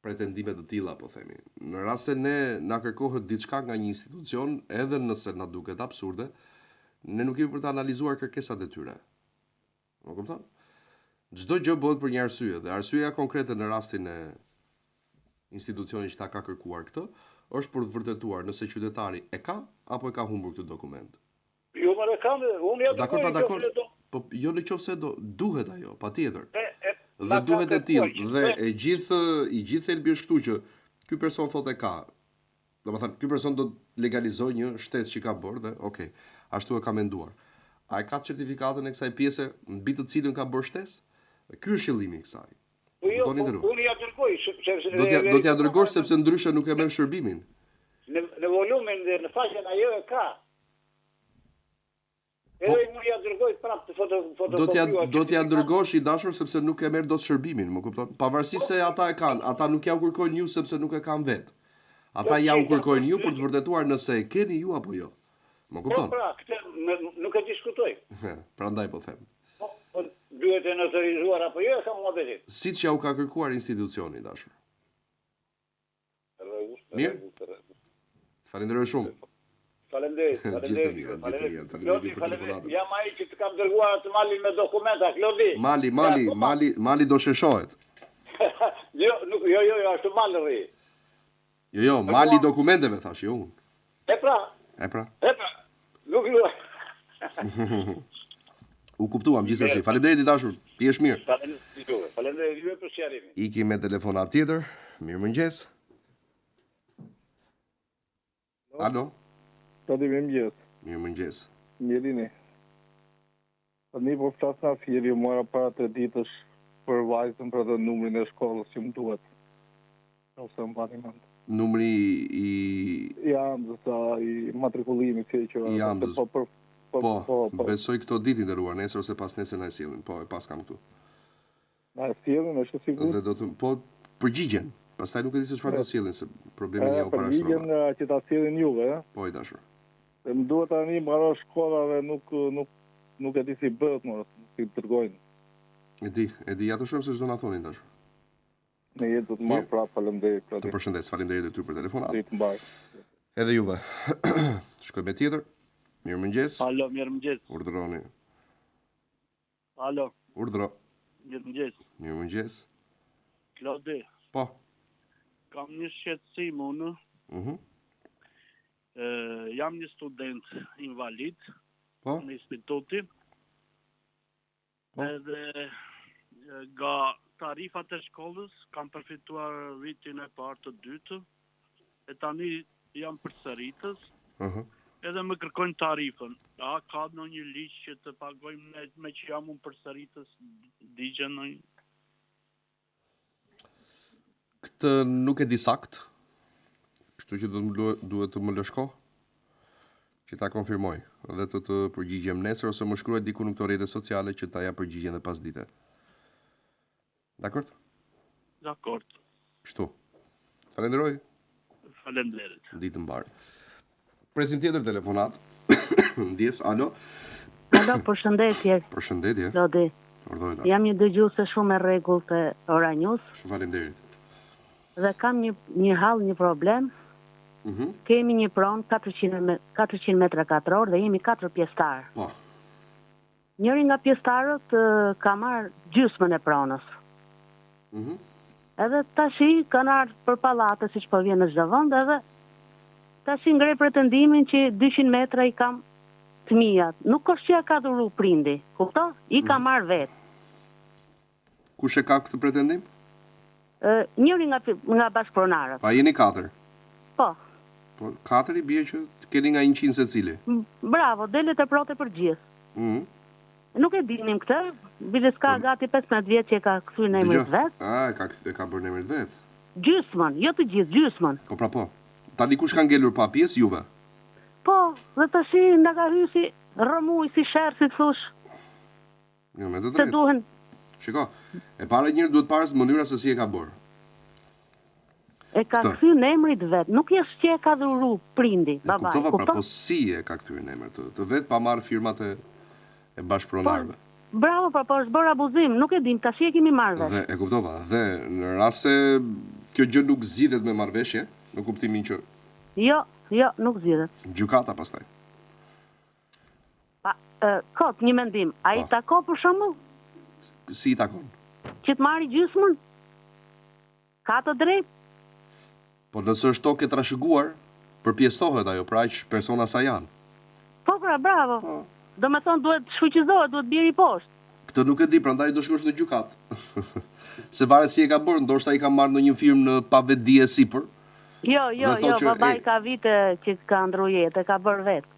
pretendime të tilla, po themi. Në rast se na kërkohet diçka nga një institucion, edhe nëse na duket absurde, ne nuk jemi për të analizuar kërkesat e tyre. Më kupton? Çdo gjë bëhet për një arsye, dhe arsyeja konkrete në rastin e institucionit që ta ka kërkuar këtë, është për të vërtetuar nëse qytetari e ka apo e ka humbur këtë dokument. Jo, më e kam, unë ja dakor. Po jo në qoftë se duhet ajo, patjetër. Dhe duhet e tillë, dhe i gjithë thelbi është këtu që ky person thotë e ka. Domethënë, ky person do të legalizojë një shtesë që ka bërë dhe okay, ashtu e ka menduar. A e ka certifikatën e kësaj pjese mbi të cilën ka bërë shtesë? Ky është qëllimi i kësaj. Unë ja dërgoj, do t'ja dërgosh sepse ndryshe nuk e merr shërbimin. Në volumin dhe në faqen ajo e ka. Edhe unë ja dërgoj prapë të fotokopiuar. Do t'ja dërgosh i dashur sepse nuk e merr dot shërbimin, më kupton? Pavarësisht se ata e kanë, ata nuk ja u kërkojnë ju sepse nuk e kanë vet. Ata ja u kërkojnë ju për të vërtetuar nëse e keni ju apo jo. Më kupton? Po pra, këtë nuk e diskutoj. Prandaj po them. Po duhet e noterizuar apo jo, kam modelit. Siç ja u ka kërkuar institucioni, dashur. Mirë. Falenderoj shumë. Faleminderit. Jam ai që të kam dërguar atë malin me dokumenta, Klodi. Mali do sheshohet. Jo, ashtu malë rri. Jo, mali dokumenteve thash, jo unë. E pra. Nuk lu. U kuptuam gjithsesi. Faleminderit i dashur. Pihesh mirë. Faleminderit juve për sqarimin. Ikim me telefonat tjetër. Mirëmëngjes. Alo. Mirëmëngjes. Mirëni. Tani po flas nga firri, mora para 3 ditësh për vajzën për atë numrin e shkollës që më duhet. Ose më bani mend. Numri i i matrikullimit që Po, besoj këto ditë nderuar, nesër ose pas nesër na e sillin. Po, e pas kam këtu. Na e sillin, është sigurt. Dhe do të përgjigjen. Pastaj nuk e di se çfarë do sillin, se problemi një u parashtrova. Përgjigjen që ta sillin juve, Po, i dashur. Dhe më duhet tani mbaro shkolla dhe nuk e di si bëhet, si dërgojnë. E di, ja të shohim se ç'do na thonin dashur. Ne jetë do të marr prapë, faleminderit. Të përshëndes, faleminderit ty për telefonat. Ditë mbar. Edhe juve. Shkojmë me tjetër. Mirëmëngjes. Alo, mirëmëngjes. Urdhroni. Alo. Urdhro. Mirëmëngjes. Mirëmëngjes. Klodi. Po. Kam një shqetësim unë. Jam një student invalid në instituti. Edhe nga tarifat e shkollës kam përfituar vitin e parë të dytë. E tani jam përsëritës. Edhe më kërkojnë tarifën. A ka ndonjë ligj që të pagojmë me që jam unë përsëritës digjen ndonjë? Këtë nuk e di sakt. Kështu që duhet të më lëshko që ta konfirmoj dhe të përgjigjem nesër ose më shkruaj diku në këto rrjete sociale që ta jap përgjigjen dhe pas dite. Dakord? Dakord. Kështu. Falenderoj. Faleminderit. Ditë mbar. Presim tjetër telefonat. Ndjes, alo. Alo, përshëndetje. Përshëndetje. Lodi. Jam një dëgjuese shumë e rregullt e Ora News. Faleminderit. Dhe kam një hall, një problem. Kemi një pronë 400 metra katror dhe jemi 4 pjesëtar. Po. Njëri nga pjesëtarët ka marrë gjysmën e pronës. Edhe tashi kanë ardhur për pallate siç po vjen në çdo vend, edhe tashi ngrej pretendimin që 200 metra i kam të mia. Nuk është që ja ka dhuru prindi, kupton? I ka marrë vet. Kush e ka këtë pretendim? Njëri nga bashkëpronarët. Pa jeni 4? Po. Po 4 i bie që keni nga 100 secili. Bravo, delet e prote për gjithë. Nuk e dinim këtë, bile s'ka gati 15 vjetë që e ka këthyr në emrit vetë. E ka bërë në emrit vetë? Gjysmën, jo të gjithë, gjysmën. Po pra po. Tani kush ka ngelur pa pjesë, juve? Po, dhe të shi nda ka hysi, rëmuj si shërë, si të thush. Jo, me të drejtë. Se duhen. Shiko, e para njërë duhet parës mënyra se si e ka bërë. E ka këthyr në emrit vetë, nuk jesë që e ka dhuru prindi, babaj. Kuptova pra, po si e ka këthyr në emrit, të vetë pa marë firmat e bashkëpronarëve. Bravo, po është bërë abuzim, nuk e dim, tash e kemi marrë vetë. Dhe, e kuptova, dhe në rast se kjo gjë nuk zgjidhet me marrëveshje, në kuptimin që... Jo, nuk zgjidhet. Gjykata pastaj. Kot, një mendim, a i tako për shumë? Si i takon? Që të marri gjysmën? Ka të drejt? Po nësë është tokë e trashëguar, përpjestohet ajo, pra aq persona sa janë. Po, pra, bravo. Do me thonë duhet shfuqizohet, duhet bjeri poshtë. Këtë nuk e di, prandaj do shkosh në gjykatë. Se varet si e ka bërë, ndoshta i ka marrë në një firmë në pa vetë e sipër. Jo, babaj ka vite që ka ndru jetë, e ka bërë vetë.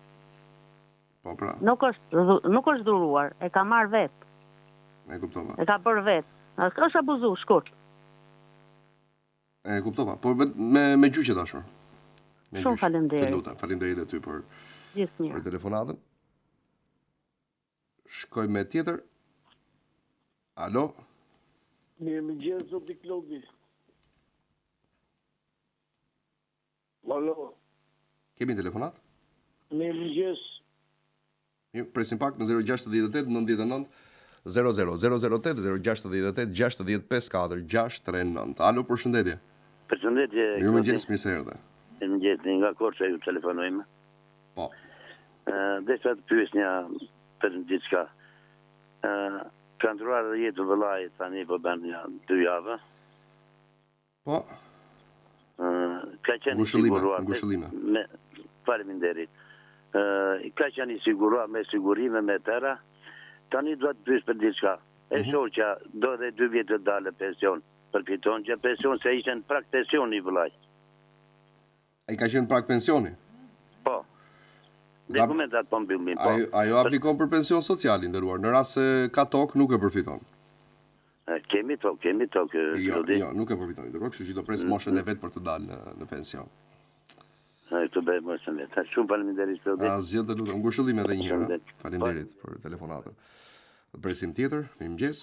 Po pra. Nuk është dhuruar, e ka marrë vetë. E kuptova. E ka bërë vetë. është abuzu, shkurt. E kuptova, por me gjyqe dashur. Shumë faleminderit. Të lutem, faleminderit e ty për telefonatën. Shkoj me tjetër. Alo? Mirë më gjithë, zoti Klodi. Alo? Kemi telefonat? Mirë më gjithë. Mirë, presim pak në 068 99 00 068 068 610 639. Alo, përshëndetje. Përshëndetje. Mirë më gjithë, mirë se erdhe. Mirë më gjithë, nga Korça ju telefonojmë. Po. Desha të pyes një për diçka. Ka ndruar jetë vëllai tani po bën 2 javë. Po. Ka qenë siguruar. Ngushëllime. Faleminderit. Ka qenë siguruar me sigurime me tëra. Tani do të pyes për diçka. E shoh që do dhe 2 vjet të dalë pension. Përfiton që pension se ishte në prag pensioni vëllai. Ai ka qenë prag pensioni? Po. Dokumentat po mbyllim, po. Ajo aplikon për pension social i nderuar, në rast se ka tokë nuk e përfiton. Kemi tokë. Jo, nuk e përfiton i nderuar, kështu që do pres moshën e vet për të dalë në pension. Këtë bëj moshën e vet. Shumë faleminderit Klodi. Asgjë të lutem. Ngushëllim edhe një herë. Faleminderit për telefonatën. Do presim tjetër. Mirëmëngjes.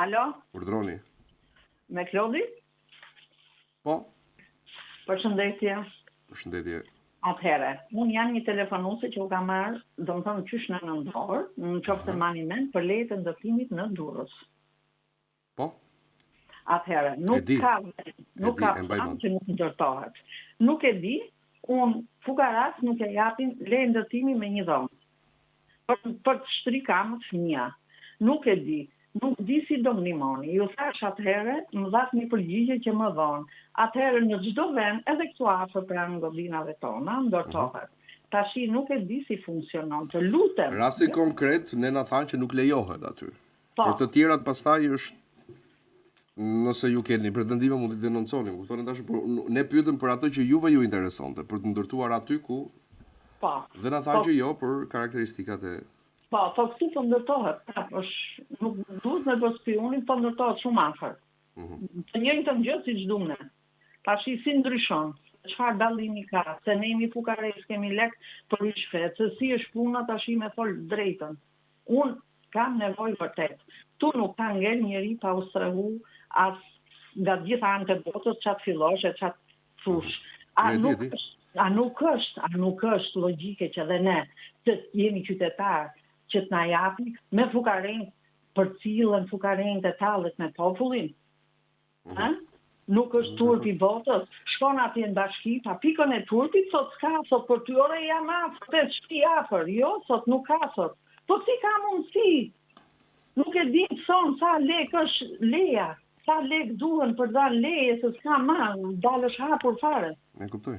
Alo? Urdhroni. Me Klodi? Po. Përshëndetje. Përshëndetje. Atëherë, unë jam një telefonuese që u ka marrë, do më thonë qysh në nëndorë, në qoftë se mani men, për lejtë ndërtimit në Durrës. Po? Atëherë, nuk ka plan që nuk ndërtohet. Nuk e di, unë fukaras nuk e japin lejtë ndërtimi me një dhomë. Për të shtri kamët fëmija. Nuk e di. Nuk di si do më nimoni. Ju thash atëherë, më dhatë një përgjigje që më dhonë. Atëherë në çdo vend, edhe këtu afër pranë godinave tona, ndërtohet. Tashi nuk e di si funksionon. Të lutem. Rasti konkret, ne na thanë që nuk lejohet aty. Po. Për të tjerat pastaj është, nëse ju keni pretendime mund të denonconi. Kuptoni tash, ne pyetëm për atë që juve ju interesonte, për të ndërtuar aty ku. Po. Dhe na thanë që jo për karakteristikat e. Po, këtu po ndërtohet. Nuk duhet me bërë spionin, po ndërtohet shumë afër. Të njëjtën të gjë siç duam ne. Tashi si ndryshon? Çfarë dallimi ka? Se ne jemi fukares, kemi lek për rishfet, se si është puna tashi me fol drejtën. Unë kam nevojë vërtet. Tu nuk ka ngel njeri pa u strehu as nga gjitha anët e botës çat fillosh e çat fush. A nuk është logjike që dhe ne të jemi qytetarë që të na japi me fukaren për cilën fukaren të tallet me popullin. Nuk është turpi botës. Shkon atje në bashki, pa pikën e turpit, sot s'ka, sot për 2 ore jam afër, 5 shtëpi afër. Jo, sot nuk ka sot. Po si ka mundësi? Nuk e di son sa lek është leja. Sa lek duhen për dalë leje, se s'ka ma, dalësh hapur fare. E kuptoj.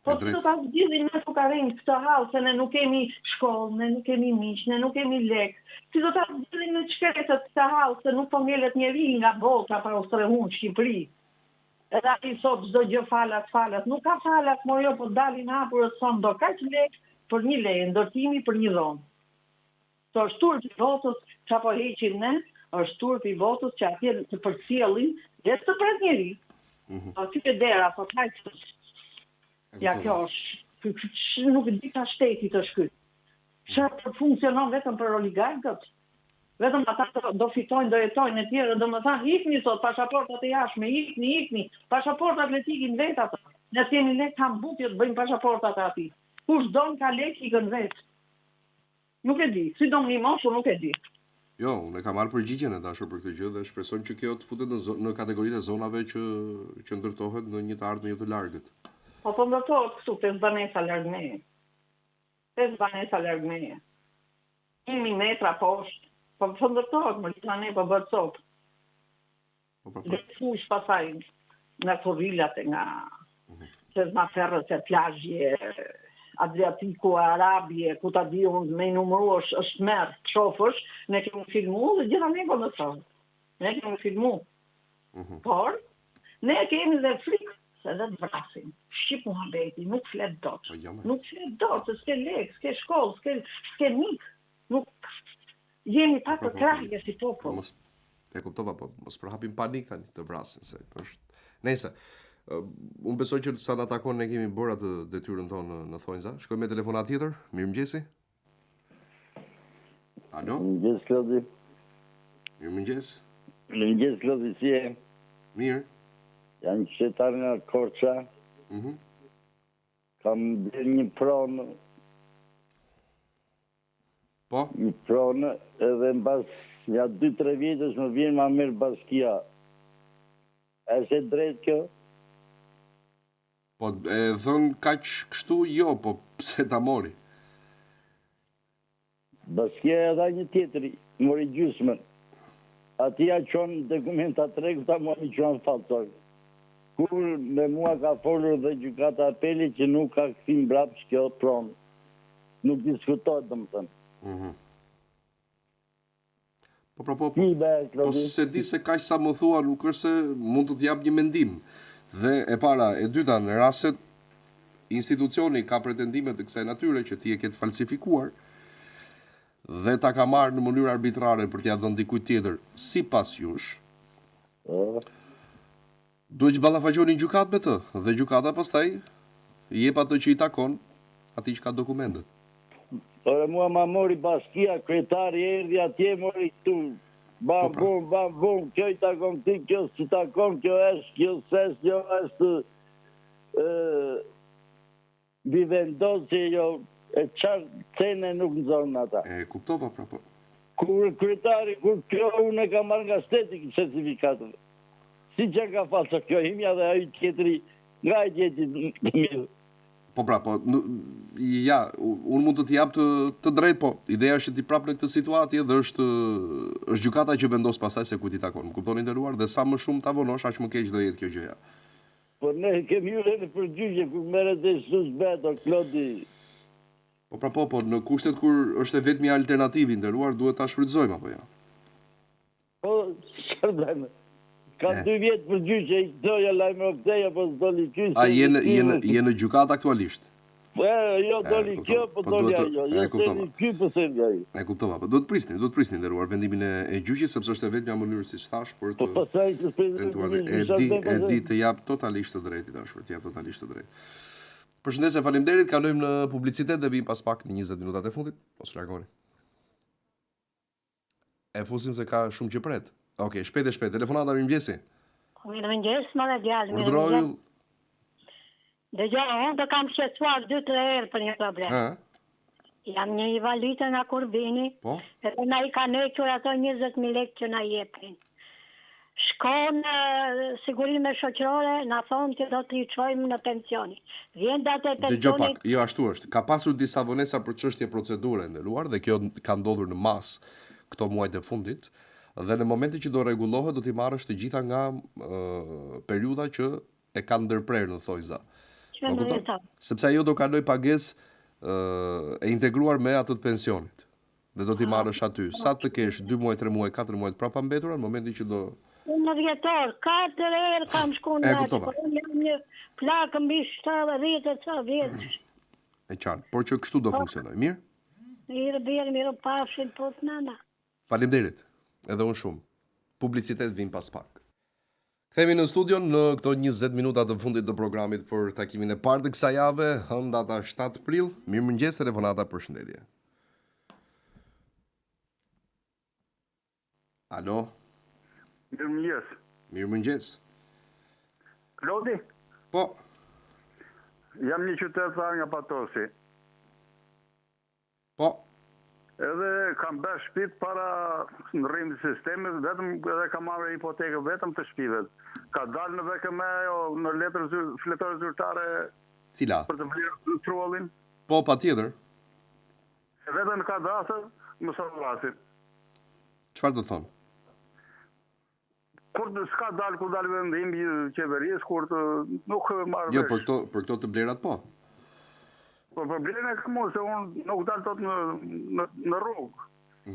Po të ta zgjidhin me fukarin këtë hall, se ne nuk kemi shkollë, ne nuk kemi miq, ne nuk kemi lek. Si do ta zgjidhin në çkretët këtë hall, se nuk po ngjelet njeri nga bota pa ustrehun në Shqipëri. Edhe ai sot çdo gjë falas, nuk ka falas, mo jo po dalin hapur son do kaq lek për një leje, ndërtimi për një dhomë. So është turpi i votës, çapo heqin ne, është turpi i votës që atje të përcjellin dhe të pret njeri. Aty te dera, po kaq. Ja, kjo është, nuk di ka shteti të shkyt. Çfarë funksionon vetëm për oligarkët? Vetëm ata do fitojnë, do jetojnë e tjerë, do më thanë, ikni sot, pasaportat e jashme, ikni, pasaportat le t'ikin vetë ata. Ne kemi lek hambutje të bëjmë pasaportat ati. Kush don ka lek ikën vetë. Nuk e di, si do më moshur, nuk e di. Jo, unë kam marrë përgjigjen e dashur për këtë gjë dhe shpresojmë që kjo të futet në kategoritë e zonave që ndërtohet në një të ardhmë të largët. Po po ndërtohet këtu, 5 banesa larg meje. 5 banesa larg meje. 1.000 metra poshtë. Po ndërtohet, më lita ne po bërë copë. Dhe fush pasaj nga Kovillat e nga Sezma Ferrës e plazhje, Adriatiku, Arabie, ku ta di unë me numëru është merë, qofësh, ne kemi filmu dhe gjitha ne po ndërtohet. Ne kemi filmu. Por, ne kemi dhe frikë se dhe të vrasin. Shqip Muhabeti, nuk flet dot. Nuk flet dot, se s'ke lek, s'ke shkollë, s'ke mik. Nuk jemi pak të krahje si popull. E kuptova, po mos përhapim panik tani të vrasin se është. Nëse unë besoj që sa na takon ne kemi bërë atë detyrën tonë në thonjza. Shkojmë me telefonat tjetër. Mirëmëngjesi. Alo? Mirëmëngjes, Klodi. Mirëmëngjes. Mirëmëngjes, Klodi, si e? Mirë. Janë qytetar nga Korça. Kam bërë një pronë. Po? Një pronë edhe në bas, ja 2-3 vjetës më vjen ma mirë baskia. E se drejt kjo? Po e dhënë kaq kështu jo, po pse ta mori? Baskia e dha një tjetëri, mori gjysmën. Ati ja qonë dokumentat regu, ta mori qonë falsoj. Kur me mua ka folur dhe gjykata apeli që nuk ka këthim brapë që kjo pronë. Nuk diskutojt, dhe më thënë. Po se di se kaq sa më thua, nuk është se mund të t'jap një mendim. Dhe e para, e dyta, në raset institucioni ka pretendimet të kësaj natyre që ti e ketë falsifikuar dhe ta ka marrë në mënyrë arbitrare për t'ja dhënë dikujt tjetër sipas jush. Duhet që ballafaqoni gjykat me të dhe gjykata pastaj i jep atë që i takon atij që ka dokumentet. Ore mua ma mori baskia, kretari erdi atje mori këtu. Bam, bum, kjo i takon ti, kjo si takon, kjo është, kjo ses, kjo është bivendosje, jo, e qarë cene nuk nëzonë ata. E kuptova, prapo. Kur kretari, kur kjo unë e ka marrë nga shteti këtë certifikatëve. Si që ka falso kjo himja dhe aji tjetëri nga i tjeti mirë. Po pra, po, ja, unë mund të t'jap të drejt, po, ideja është që ti prap në këtë situatë dhe është gjykata që vendos pasaj se ku ti takon. Më kuptoni nderuar, dhe sa më shumë t'avonosh, aq më keq do jetë kjo gjëja. Po ne kemi ure në përgjyqje kur merret dhe suspecto, Klodi. Po pra, po, në kushtet kur është e vetmi alternativi nderuar, duhet ta shfrytëzojmë apo ja. Po, çfarë bëjmë? Ka 2 vjetë përgjyqje, i doja lajmë o këteja, po s'doli kysh. A je në gjykat aktualisht? Po, jo doli kjo, po doli ajo. Jo doli ky, po se nga i. E kuptova, po do të prisni nderuar vendimin e gjyqjes, sepse është e vetmja mënyrë si thash për të. Po pastaj e di të jap totalisht të drejtë dashur, të jap totalisht të drejtë. Përshëndetje, faleminderit, kalojmë në publicitet dhe vim pas pak në 20 minutat e fundit, mos largoni. E fusim se ka shumë që pret. Okej, shpejt, telefonata mirëmëngjesi. Mirëmëngjes, më djalë. Urdhëroj. Dëgjoj, unë do kam shqetësuar 2-3 herë për një problem. Jam një invalide nga Kurbini, edhe na i ka nequr ato 20.000 lekë që na jepin. Shkon sigurime shoqërore, na thonë që do t'i çojmë në pensioni. Vjen data e pensionit. Dëgjoj pak, jo ashtu është. Ka pasur disa vonesa për çështje procedure nderuar dhe kjo ka ndodhur në mas këto muajt e fundit. Dhe në momentin që do rregullohet do t'i marrësh të gjitha nga periudha që e kanë ndërprerë në thojza. Sepse ajo do kaloj pagesë e integruar me atë të pensionit. Dhe do t'i marrësh aty. Sa të kesh 2 muaj, 3 muaj, 4 muaj të prapa mbetura, në momentin që do... Në vjetor, 4 herë kam shku në atë, por jam një plakë mbi 70 ca vjetë. E qartë, por që kështu do funksionoj, mirë? Mirë pafshin, po të nana. Faleminderit, edhe unë shumë. Publicitet vin pas pak. Kthehemi në studion në këto 20 minuta të fundit të programit për takimin e parë të kësaj jave, hënë data 7 prill. Mirëmëngjes, telefonata, përshëndetje. Alo. Mirëmëngjes. Mirëmëngjes. Klodi? Po. Jam një qytetar nga Patosi. Po. Edhe kam bërë shtëpi para ndërrimit të sistemit, vetëm edhe kam marrë hipotekë vetëm të shtëpive. Ka dalë në VKM në letër fletore zyrtare. Cila? Për të vlerë trullin. Po, patjetër. Vetëm në kadastër më sallasin. Çfarë do thonë? Kur s'ka dalë ku dalë vendimi i qeverisë, kur të nuk marrë. Jo, për këto të blerat po. Po problemi e kam se unë nuk dalë tot në rrugë.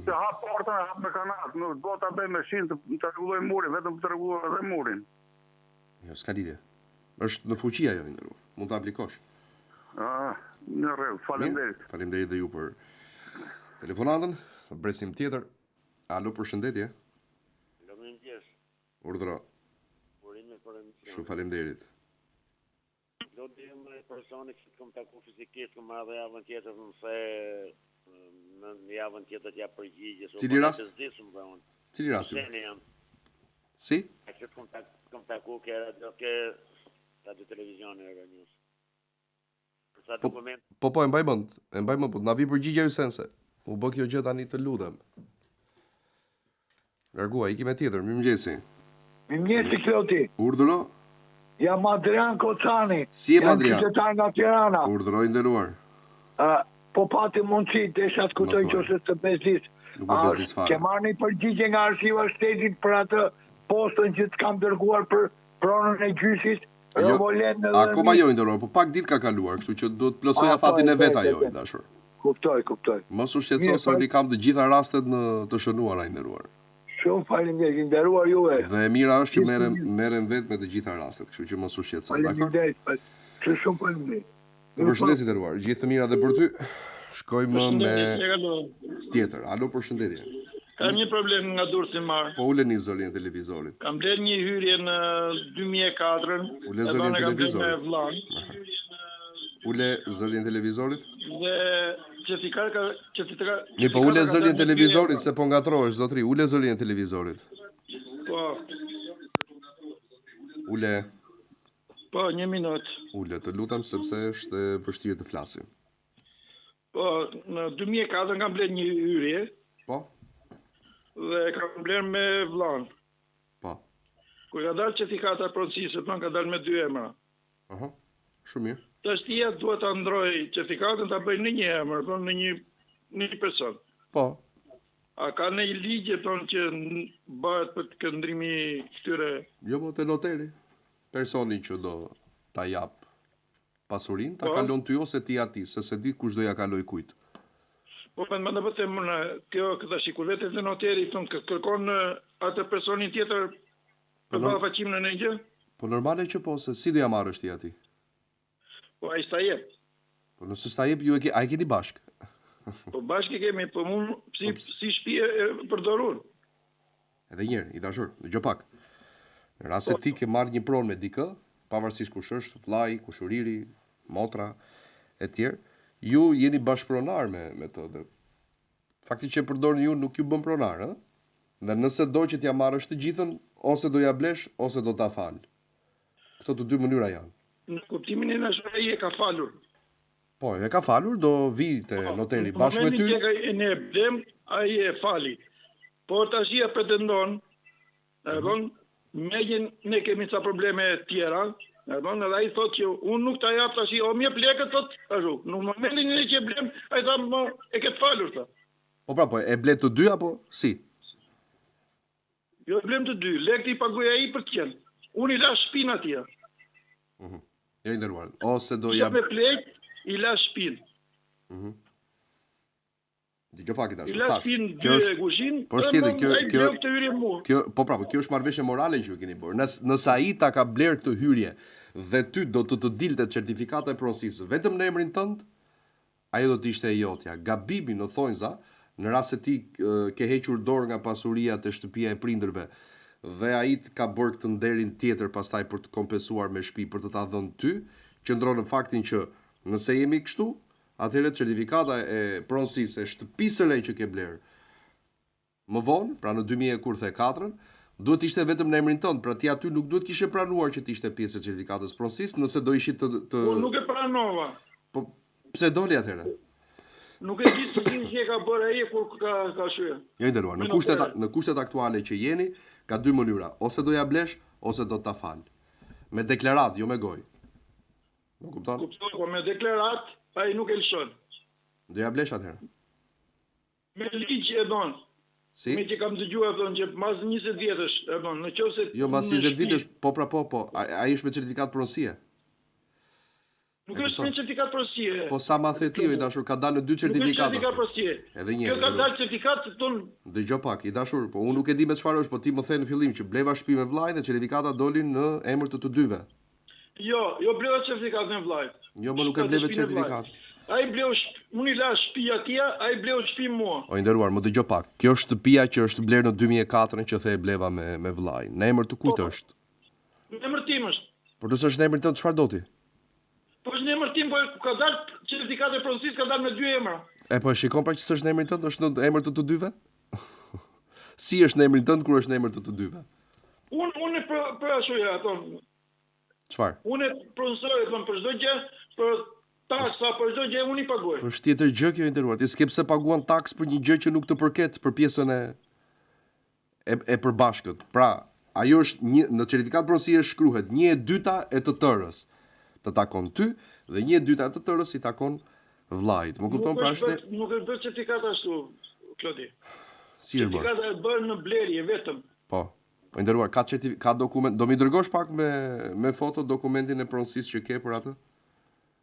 Se hap portën, hap me kanat, nuk do ta bëj me shinë të rregulloj murin, vetëm të rregulloj edhe murin. Jo, s'ka lidhje. Është në fuqi ajo ndërru. Mund ta aplikosh. Në rregull, faleminderit. Faleminderit dhe ju për telefonatën. Presim tjetër. Alo, përshëndetje. Urdhëro. Shumë faleminderit. Do të jem personi që kam taku fizikisht, kam marrë javën tjetër nëse në javën tjetër t'ja përgjigje. Cili rast? Cili rast? Si? Që kam taku ke radio televizioni Euronews. Po, e mbaj mend, po na vi përgjigje ju sense. U bë kjo gjë tani të lutem. Largua, iki me tjetër, mirëmëngjesi. Mirëmëngjesi Kloti. Urdhëro. Jam Adrian Kocani. Si e Adrian? Jam qytetar nga Tirana. Urdhëroj nderuar. Po pati mundësi desha të kujtoj qoftë të bezdis. Ke marrë një përgjigje nga Arsiva e Shtetit për atë postën që të kam dërguar për pronën e gjyqit. Akoma jo nderuar, po pak ditë ka kaluar, kështu që do të plotësoja fatin e vet ajo, dashur. Kuptoj. Mos u shqetëso se unë kam të gjitha rastet në të shënuara nderuar. Shumë faleminderit, nderuar juve. Dhe e mira është që merrem vetë me të gjitha rastet, kështu që mos u shqetëso, dakor? Faleminderit. Shumë faleminderit. Përshëndetje nderuar, gjithë të mira dhe për ty. Shkojmë me tjetër. Alo, përshëndetje. Kam një problem nga Durrësimar. Po uleni zërin e televizorit. Kam bler një hyrje në 2004. Ule zërin e televizorit. Ule zërin e televizorit. Dhe Mi po ule zërin e televizorit se po ngatrohesh zotri. Ule zërin e televizorit. Po. Ule. Po, një minut. Ule, të lutem sepse është vështirë të flasim. Po, në 2004 kam bler një hyrje. Po. Dhe kam bler me vllan. Po. Kur ka dalë certifikata pronësisë, plan ka dalë me 2 emra. Aha. Shumë mirë. Tashtia duhet ta ndroj certifikatën ta bëj në një emër, po në një person. Po. A ka në një ligje tonë që bëhet për të këndrimi këtyre? Jo, mo te noteri. Personi që do ta jap pasurin, ta kalon ty ose ti ati, se se di kush do ja kaloj kujt. Po, më në vëtem, kjo këta shikuletet dhe noteri, kërkon atë personin tjetër për ballafaqim në një gjë? Po normale që po, se si do ja marrësh ti ati? Po, a i sta jep. Po nëse sta jep, a i keni bashkë? Po bashkë kemi, po mund si shtëpi e përdorur. Edhe njerë, i dashur, dëgjoj pak. Në rast se ti ke marrë një pronë me dikë, pavarësisht kush është, vllai, kushuriri, motra e tjerë, ju jeni bashkëpronar me të. Fakti që e përdorni ju nuk ju bën pronar, ëh? Dhe nëse do që t'ja marrësh të gjithën, ose do ja blesh, ose do ta fal. Këto të dy mënyra janë. Në kuptimin e nashë ai e ka falur. Po, e ka falur, do vi te noteri bashkë me ty. Në momentin që ne blem, ai e fali. Por tash ia pretendon, ne kemi ca probleme tjera, edhe ai thotë që unë nuk ta jap tash, o mirë lekët thotë ashtu. Në momentin që blem, ai tha e ke falur tha. Po pra, po e ble të dy apo si? Jo, blem të dy, lekët i paguaj ai për të qenë. Unë i lash shpinën atje. Jo i nderuar. Ose do ja me plek, i la shtëpinë. Dëgjoj pak tash. I la shtëpinë dy kuzhinë. Po kjo po prapë, kjo është marrëveshje morale që ju keni bërë. Nëse ai ta ka bler këtë hyrje dhe ty do të dilte certifikata e pronësisë vetëm në emrin tënd, ajo do të ishte e jotja. Gabimi në thonjza, në rast se ti ke hequr dorë nga pasuria te shtëpia e prindërve dhe ai ka bërë këtë nderin tjetër pastaj për të kompensuar me shtëpi për të ta dhënë ty, qëndron në faktin që nëse jemi kështu, atëherë certifikata e pronësisë e shtëpisë së re që ke bler më vonë, pra në 2004, duhet ishte vetëm në emrin tënd, pra ti aty nuk duhet kishe pranuar që të ishte pjesë e certifikatës pronësisë, nëse do ishit të Po nuk e pranova. Po pse doli atëherë? Nuk e di se si ka bërë ai kur ka shyer. Jo i nderuar, në kushtet aktuale që jeni, ka dy mënyra, ose do ja blesh ose do ta fal. Me deklarat, jo me gojë. Nuk kupton? Kuptoj, po me deklarat ai nuk e lëshon. Do ja blesh atëherë. Me ligj e don. Si? Me që kam dëgjuar thonë që mas 20 vjetësh, e don, nëse jo mas 20 vitesh, po ai është me certifikat pronësie. Nuk është me certifikat pronësie. Po sa ma the ti, i dashur, ka dalë në 2 certifikata. Nuk është certifikat pronësie. Edhe një. Kjo ka dalë certifikat ton. Dëgjoj pak, i dashur, po unë nuk e di me çfarë është, po ti më the në fillim që bleva shtëpi me vllajin dhe certifikata dolin në emër të dyve. Jo bleva certifikat me vllajt. Jo, më nuk e bleve certifikat. Ai bleu unë i la shtëpia tia, ai bleu shtëpi mua. O i nderuar, më dëgjoj pak. Kjo shtëpia që është bler në 2004 që the e bleva me vllajin. Në emër të kujt është? Në emër tim është. Por nëse është në emër tënd, çfarë do ti? Po është në emër tim, po ka dalë certifikati e pronësisë ka dalë me 2 emra. E po shikon pra që s'është në emrin tënd, është në emër të dyve? Si është në emrin tënd kur është në emër të dyve? Unë për asoj ato. Çfarë? Unë pronësoj për çdo gjë, për taksa, për çdo gjë unë i paguaj. Është tjetër gjë kjo i nderuar. Ti s'ke pse paguan taks për një gjë që nuk të përket për pjesën e përbashkët. Pra, ajo është në certifikat pronësie shkruhet 1/2 e të tërës. Të takon ty dhe 1/2 e të tërës i takon vllajit. Më kupton pra është? Nuk është bërë certifikat ashtu, Klodi. Si është bërë? Certifikata e bërë në blerje vetëm. Po. Po nderuar, ka dokument, do mi dërgosh pak me foto dokumentin e pronësisë që ke për atë?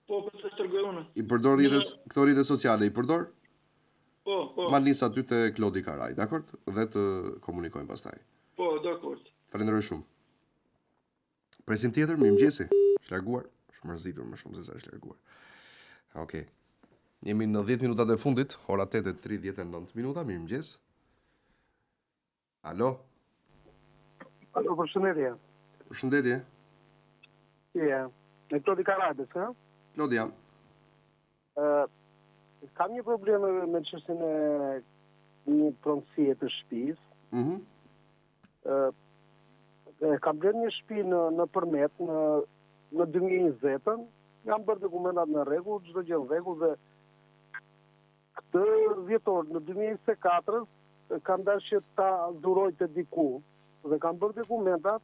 Po, për të tërgoj unë. I përdor këto rrjete sociale, i përdor? Po. Ma nis aty te Klodi Karaj, dakord? Dhe të komunikojmë pastaj. Po, dakord. Falenderoj shumë. Presim tjetër, mirëmëngjesi. Është larguar, është mërzitur më shumë se sa është larguar. Okej. Jemi në 10 minutat e fundit, ora 8:39 minuta, mirëmëngjes. Alo. Alo, përshëndetje. Përshëndetje. Ja, e Klodi Karajës, ha? Klodi jam. Kam një problem me çështjen e një pronësie të shtëpisë. Kam bërë një shtëpi në përmet në 2020, jam bërë dokumentat në rregull, çdo gjë në rregull dhe këtë vjetor në 2024 kam dashur ta dhuroj te diku dhe kam bërë dokumentat.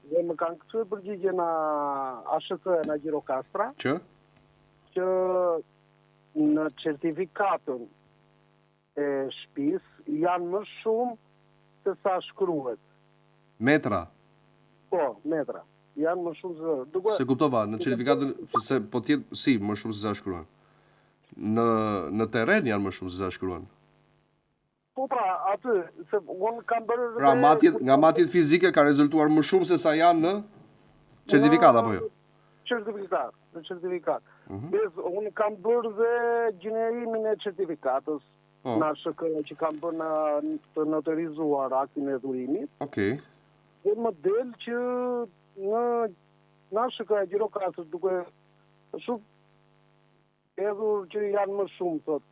Dhe më kanë kthyer përgjigje në ASHK në Gjirokastra që në certifikatën e shtëpisë janë më shumë se sa shkruhet. Metra? Po, metra. Janë më shumë se... Se kuptova, në certifikatën, se po tjetë, si, më shumë se sa shkruhen. Në teren janë më shumë se sa shkruhen. Po pra, aty, se unë kam bërë... Pra, nga matjet fizike ka rezultuar më shumë se sa janë në certifikat, apo jo? Në certifikat. Unë kam bërë dhe gjenerimin e certifikatës në ASHK që kam bërë të noterizuar aktin e dhurimit. Okej. Dhe më del që në ASHK e Gjirokastrës duke shumë edhur që janë më shumë, thot.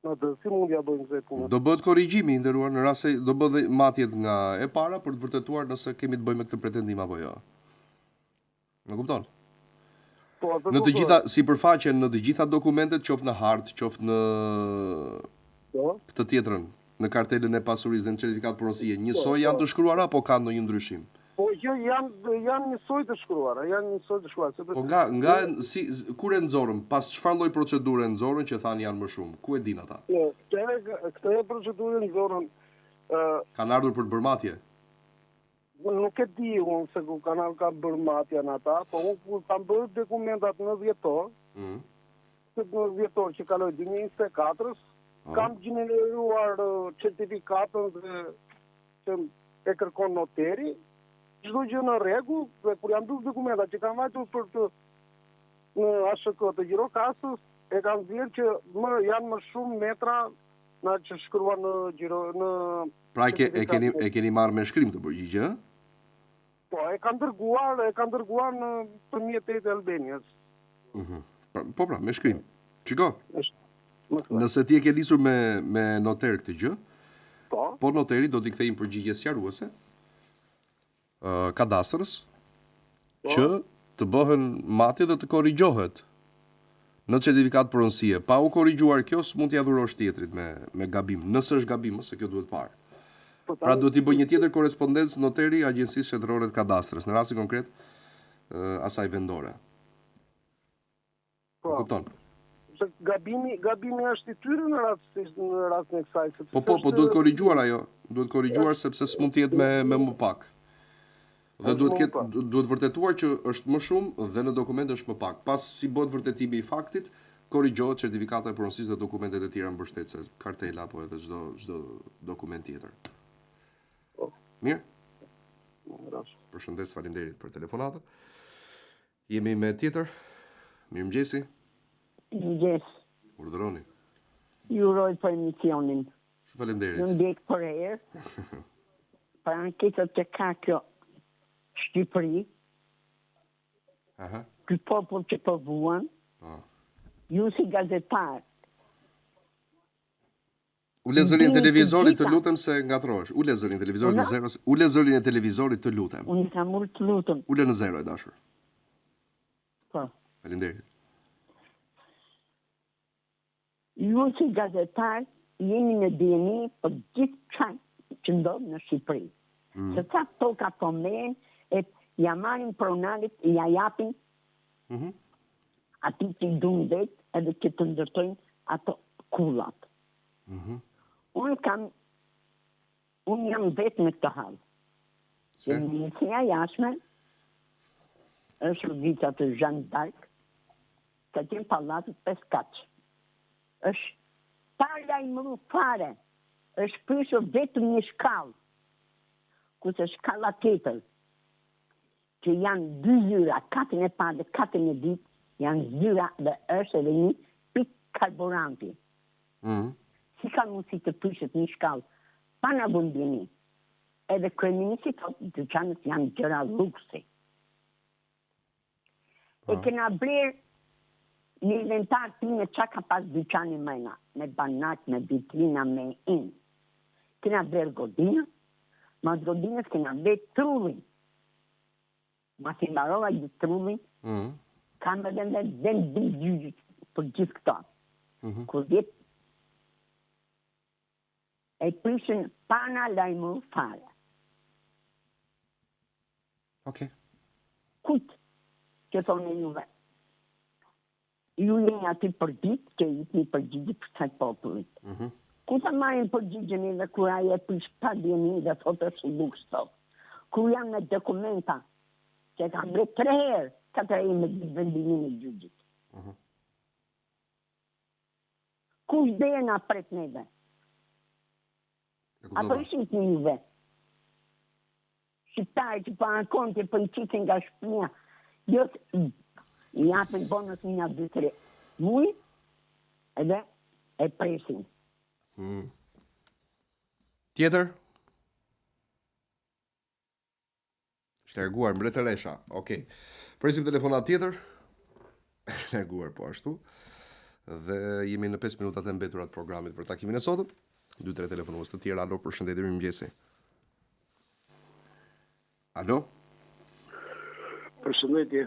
Si mund ja bëjmë këtë punë? Do bëhet korrigjimi i nderuar në rast se do bëhet matjet nga e para për të vërtetuar nëse kemi të bëjmë me këtë pretendim apo jo. Më kupton? Po, në të gjitha sipërfaqen, në të gjitha dokumentet, qoftë në hartë, qoftë në këtë tjetrën, në kartelën e pasurisë dhe në certifikat pronësie, njësoj janë të shkruara apo kanë ndonjë ndryshim? Po, janë njësoj të shkruara, Po nga kur e nxorën, pas çfarë lloj procedure nxorën që thanë janë më shumë? Ku e din ata? Këtë procedurë nxorën kanë ardhur për të bërë matje? nuk e di unë se ku kanal ka bërë matja në ata, po unë kam bërë dokumentat në vjetor, në vjetor që kaloj 2024, kam gjeneruar certifikatën dhe që e kërkon noteri, çdo gjë në rregull, dhe kur jam dhënë dokumentat që kam vajtur për të në ASHK të Gjirokastës, e kam dhënë që janë më shumë metra na që shkruan në Gjiro në. Pra e keni marrë me shkrim të përgjigje? Po, e kanë dërguar në përmjet e Albanias. Po pra, me shkrim. Çiko. Nëse ti e ke lisur me noter këtë gjë, po noteri do t'i kthejnë përgjigje sqaruese kadastrës që të bëhen matje dhe të korrigjohet në certifikat pronësie. Pa u korrigjuar kjo, s'mund t'ia dhurosh tjetrit me gabim, nëse është gabim, se kjo duhet parë. Pra duhet t'i bëj një tjetër korrespondencë noteri Agjencisë Shtetërore të Kadastrës, në rastin konkret asaj vendore. Kupton? Gabimi është i tyre në rastin e kësaj. Po, duhet korrigjuar ajo. Duhet korrigjuar sepse s'mund të jetë me më pak. Dhe duhet vërtetuar që është më shumë dhe në dokumente është më pak. Pas si bëhet vërtetimi i faktit, korrigjohet certifikata e pronësisë dhe dokumentet e tjera mbështetëse, kartela apo edhe çdo dokument tjetër. Mirë? Përshëndes, faleminderit për telefonatën. Jemi me tjetër. Mirëmëngjesi. Mirëmëngjes. Urdhëroni. Ju uroj për emisionin. Faleminderit. Në ndjek për herë. Për anketët që ka kjo Shqipëri, ky popull që po vuan, ju si gazetar. Ule zërin televizorit të lutem se ngatrohesh. Ule zërin televizorit në zero. Ule zërin e televizorit të lutem. Unë kam ul të lutem. Ule në zero e dashur. Po. Faleminderit. Ju si gazetar jeni në dieni për gjithë çfarë që ndodh në Shqipëri. Se ca toka po merren e ja marrin pronarit, ja japin ati që i dunë vetë edhe që të ndërtojnë ato kullat. Unë jam vetë në këtë halë. Që Ministria Jashme është rrugita të Jeanne d'Arc, ka qenë pallatit 5 kaqë. është parla i mëru fare, është prishur vetëm një shkallë, kurse shkalla tjetër, që janë 2 zyra, katën e parë dhe katën e dytë, janë zyra dhe është edhe një pik karburanti. Si ka mundësi të prishet një shkallë, pa në bundjeni. Edhe kryeministri thotë dyqanet janë gjëra luksi. E kena blerë një inventar ti me qa ka pas dyqani mëjna, me banak, me vitrina, me inë. Kena blerë godina, mas godinës kena blerë trullin. Mas i mbarova gjithë trullin, kam edhe dhe gjyqit për gjithë këta. Kur vjetë e prishin pana lajmu fare. Kujtë që thonë juve. Ju jeni aty për ditë, që i të një përgjigje për kësaj popullit. Ku të marrin përgjigjen edhe kur aje e prish pa djeni dhe thotë është luksto. Kur janë në dokumenta, që kam bre 3 herë, 4 herë me vendimin e gjyqit. Kush dhe na pret neve? Apo ishin të juve? Shqiptarë që pa ankon që për i qitin nga shpia, jo i japin bonus një 2-3 muj, edhe e presin. Tjetër? Shlerguar, mbretëresha. Okej. Presim telefonat tjetër. Shlerguar po ashtu. Dhe jemi në 5 minutat e mbetura të programit për takimin e sotëm. 2-3 telefonues të tjerë. Alo, përshëndetje, mirëmëngjesi. Alo? Përshëndetje.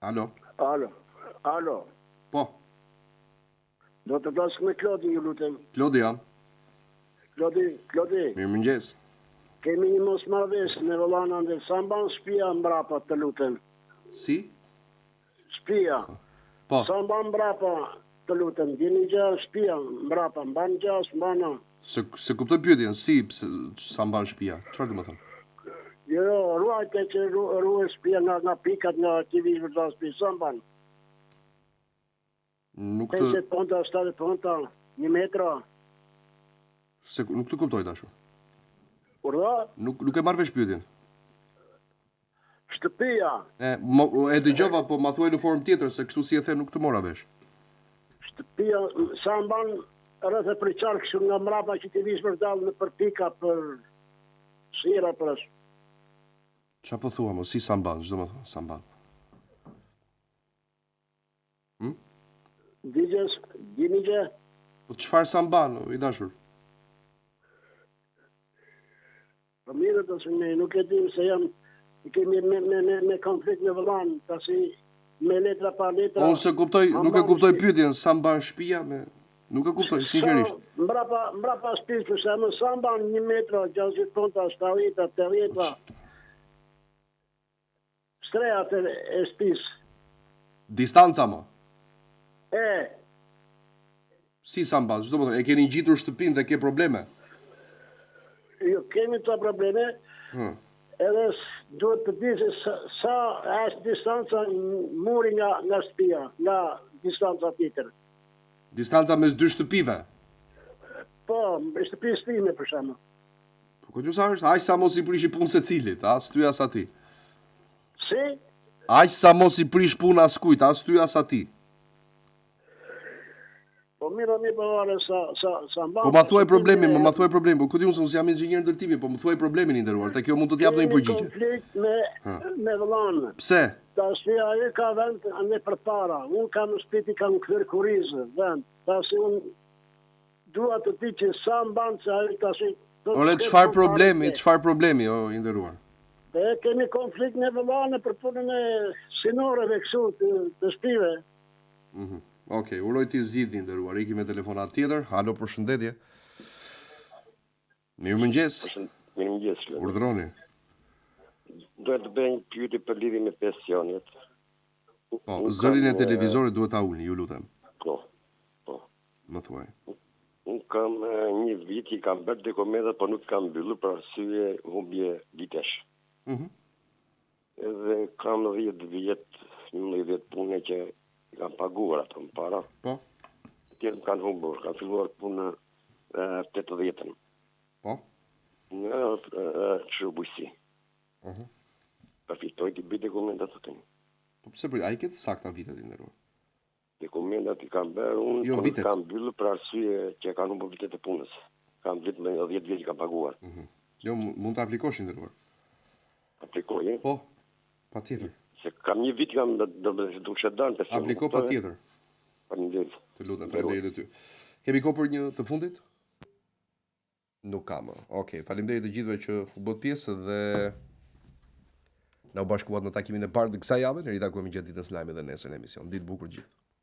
Alo? Alo? Po. Do të flasë me Klodi, ju lutem. Klodi jam. Klodi. Mirëmëngjes. Kemi një mos marrëveshje në Rollana ndër sa mban shtëpia mbrapa, të lutem. Si? Shtëpia. Po. Sa mban mbrapa, të lutem. Dini gjë shtëpia mbrapa, mban gjas, mbana. Se kuptoj pyetjen, si sa mban shtëpia? Çfarë do të thënë? Jo, ruajtë që ruaj shtëpia nga pikat nga aktivisti të shtëpisë, sa mban? Nuk 50 ponta, 70 ponta, 1 metra. Nuk të kuptoj dashur. Urdha? Nuk e marr vesh pyetjen. Shtëpia. E dëgjova, po ma thuaj në formë tjetër se kështu si e the nuk të mora vesh. Shtëpia sa mban rreth e përqark kështu nga mbrapa që ti vish për dallë në për pika për sira për. Qa po thua mo, si sa mban, çdo më thon, sa mban. Dinigje? Po çfarë sa mban, i dashur? Po mirë të se nuk e dim se jam kemi me konflikt në vëllan, pasi me letra pa letra. Unë se kuptoj, nuk e kuptoj pyetjen sa mban shtëpia me nuk e kuptoj sinqerisht. Mbrapa shtëpisë për shembull, sa mban 1 metër, 60 ponta, 70, 80. Strejat e shtëpisë. Distanca mo. E. Si sa mban, çdo më thon, e keni ngjitur shtëpinë dhe ke probleme? Jo, kemi të probleme. Edhe duhet të di se sa është distanca muri nga shtëpia, nga distanca tjetër. Distanca mes dy shtëpive? Po, shtëpisë time për shembull. Po ku sa është? Aq sa mos i prish punë secilit, as ty as atij. Si? Aq sa mos i prish punë as kujt, as ty as atij. Po mirë po vare sa mban. Po ma thuaj problemin, ma thuaj problemin, po ku di unë se jam inxhinier ndërtimi, po më thuaj problemin i nderuar, te kjo mund të të jap ndonjë përgjigje. Konflikt me vëllain. Pse? Tash ai ka vend ande përpara. Unë kam shtëpi kam kthyer kurizë, vend. Tash unë dua të di që sa mban se ai tash. Ore çfarë problemi, o i nderuar? Ne kemi konflikt me vëllain për punën e sinoreve kështu të shtëpive. Okej, uroj ti zgjidhni nderuar. Ikim me telefonat tjetër. Halo, përshëndetje. Mirëmëngjes. Mirëmëngjes. Urdhroni. Duhet të bëj një pyetje për lidhje me pensionet. Po, zërin e televizorit duhet ta ulni, ju lutem. Po. Më thuaj. Unë kam një vit i kam bërë dokumenta, por nuk kam mbyllur për arsye humbje vitesh. Edhe kam 10 vjet, 11 punë që kam paguar ato më para. Po. Tjerë kanë humbur, kanë filluar punë 80-ën. Po. Në shërbujësi. Përfitoj të bëj dokumentat të tënë. Po pse bëj, a i këtë sakta vitet i nderuar? Dokumentat i kam bërë, unë nuk kam byllë për arsye që kanë humbur vitet e punës. Kam vit me 10 vjet që kam paguar. Jo, mund të aplikosh i nderuar. Aplikoj, e? Po, pa tjetër. Se kam një vit kam do shëdan të shumë. Apliko pa tjetër. Faleminderit. Të lutem, faleminderit ty. Kemi kohë për një të fundit? Nuk kam. Okej, faleminderit të gjithëve që u bët pjesë dhe na u bashkuat në takimin e parë të kësaj jave. Ne ritakohemi gjatë ditës së lajmit dhe nesër në emision. Ditë bukur gjithë.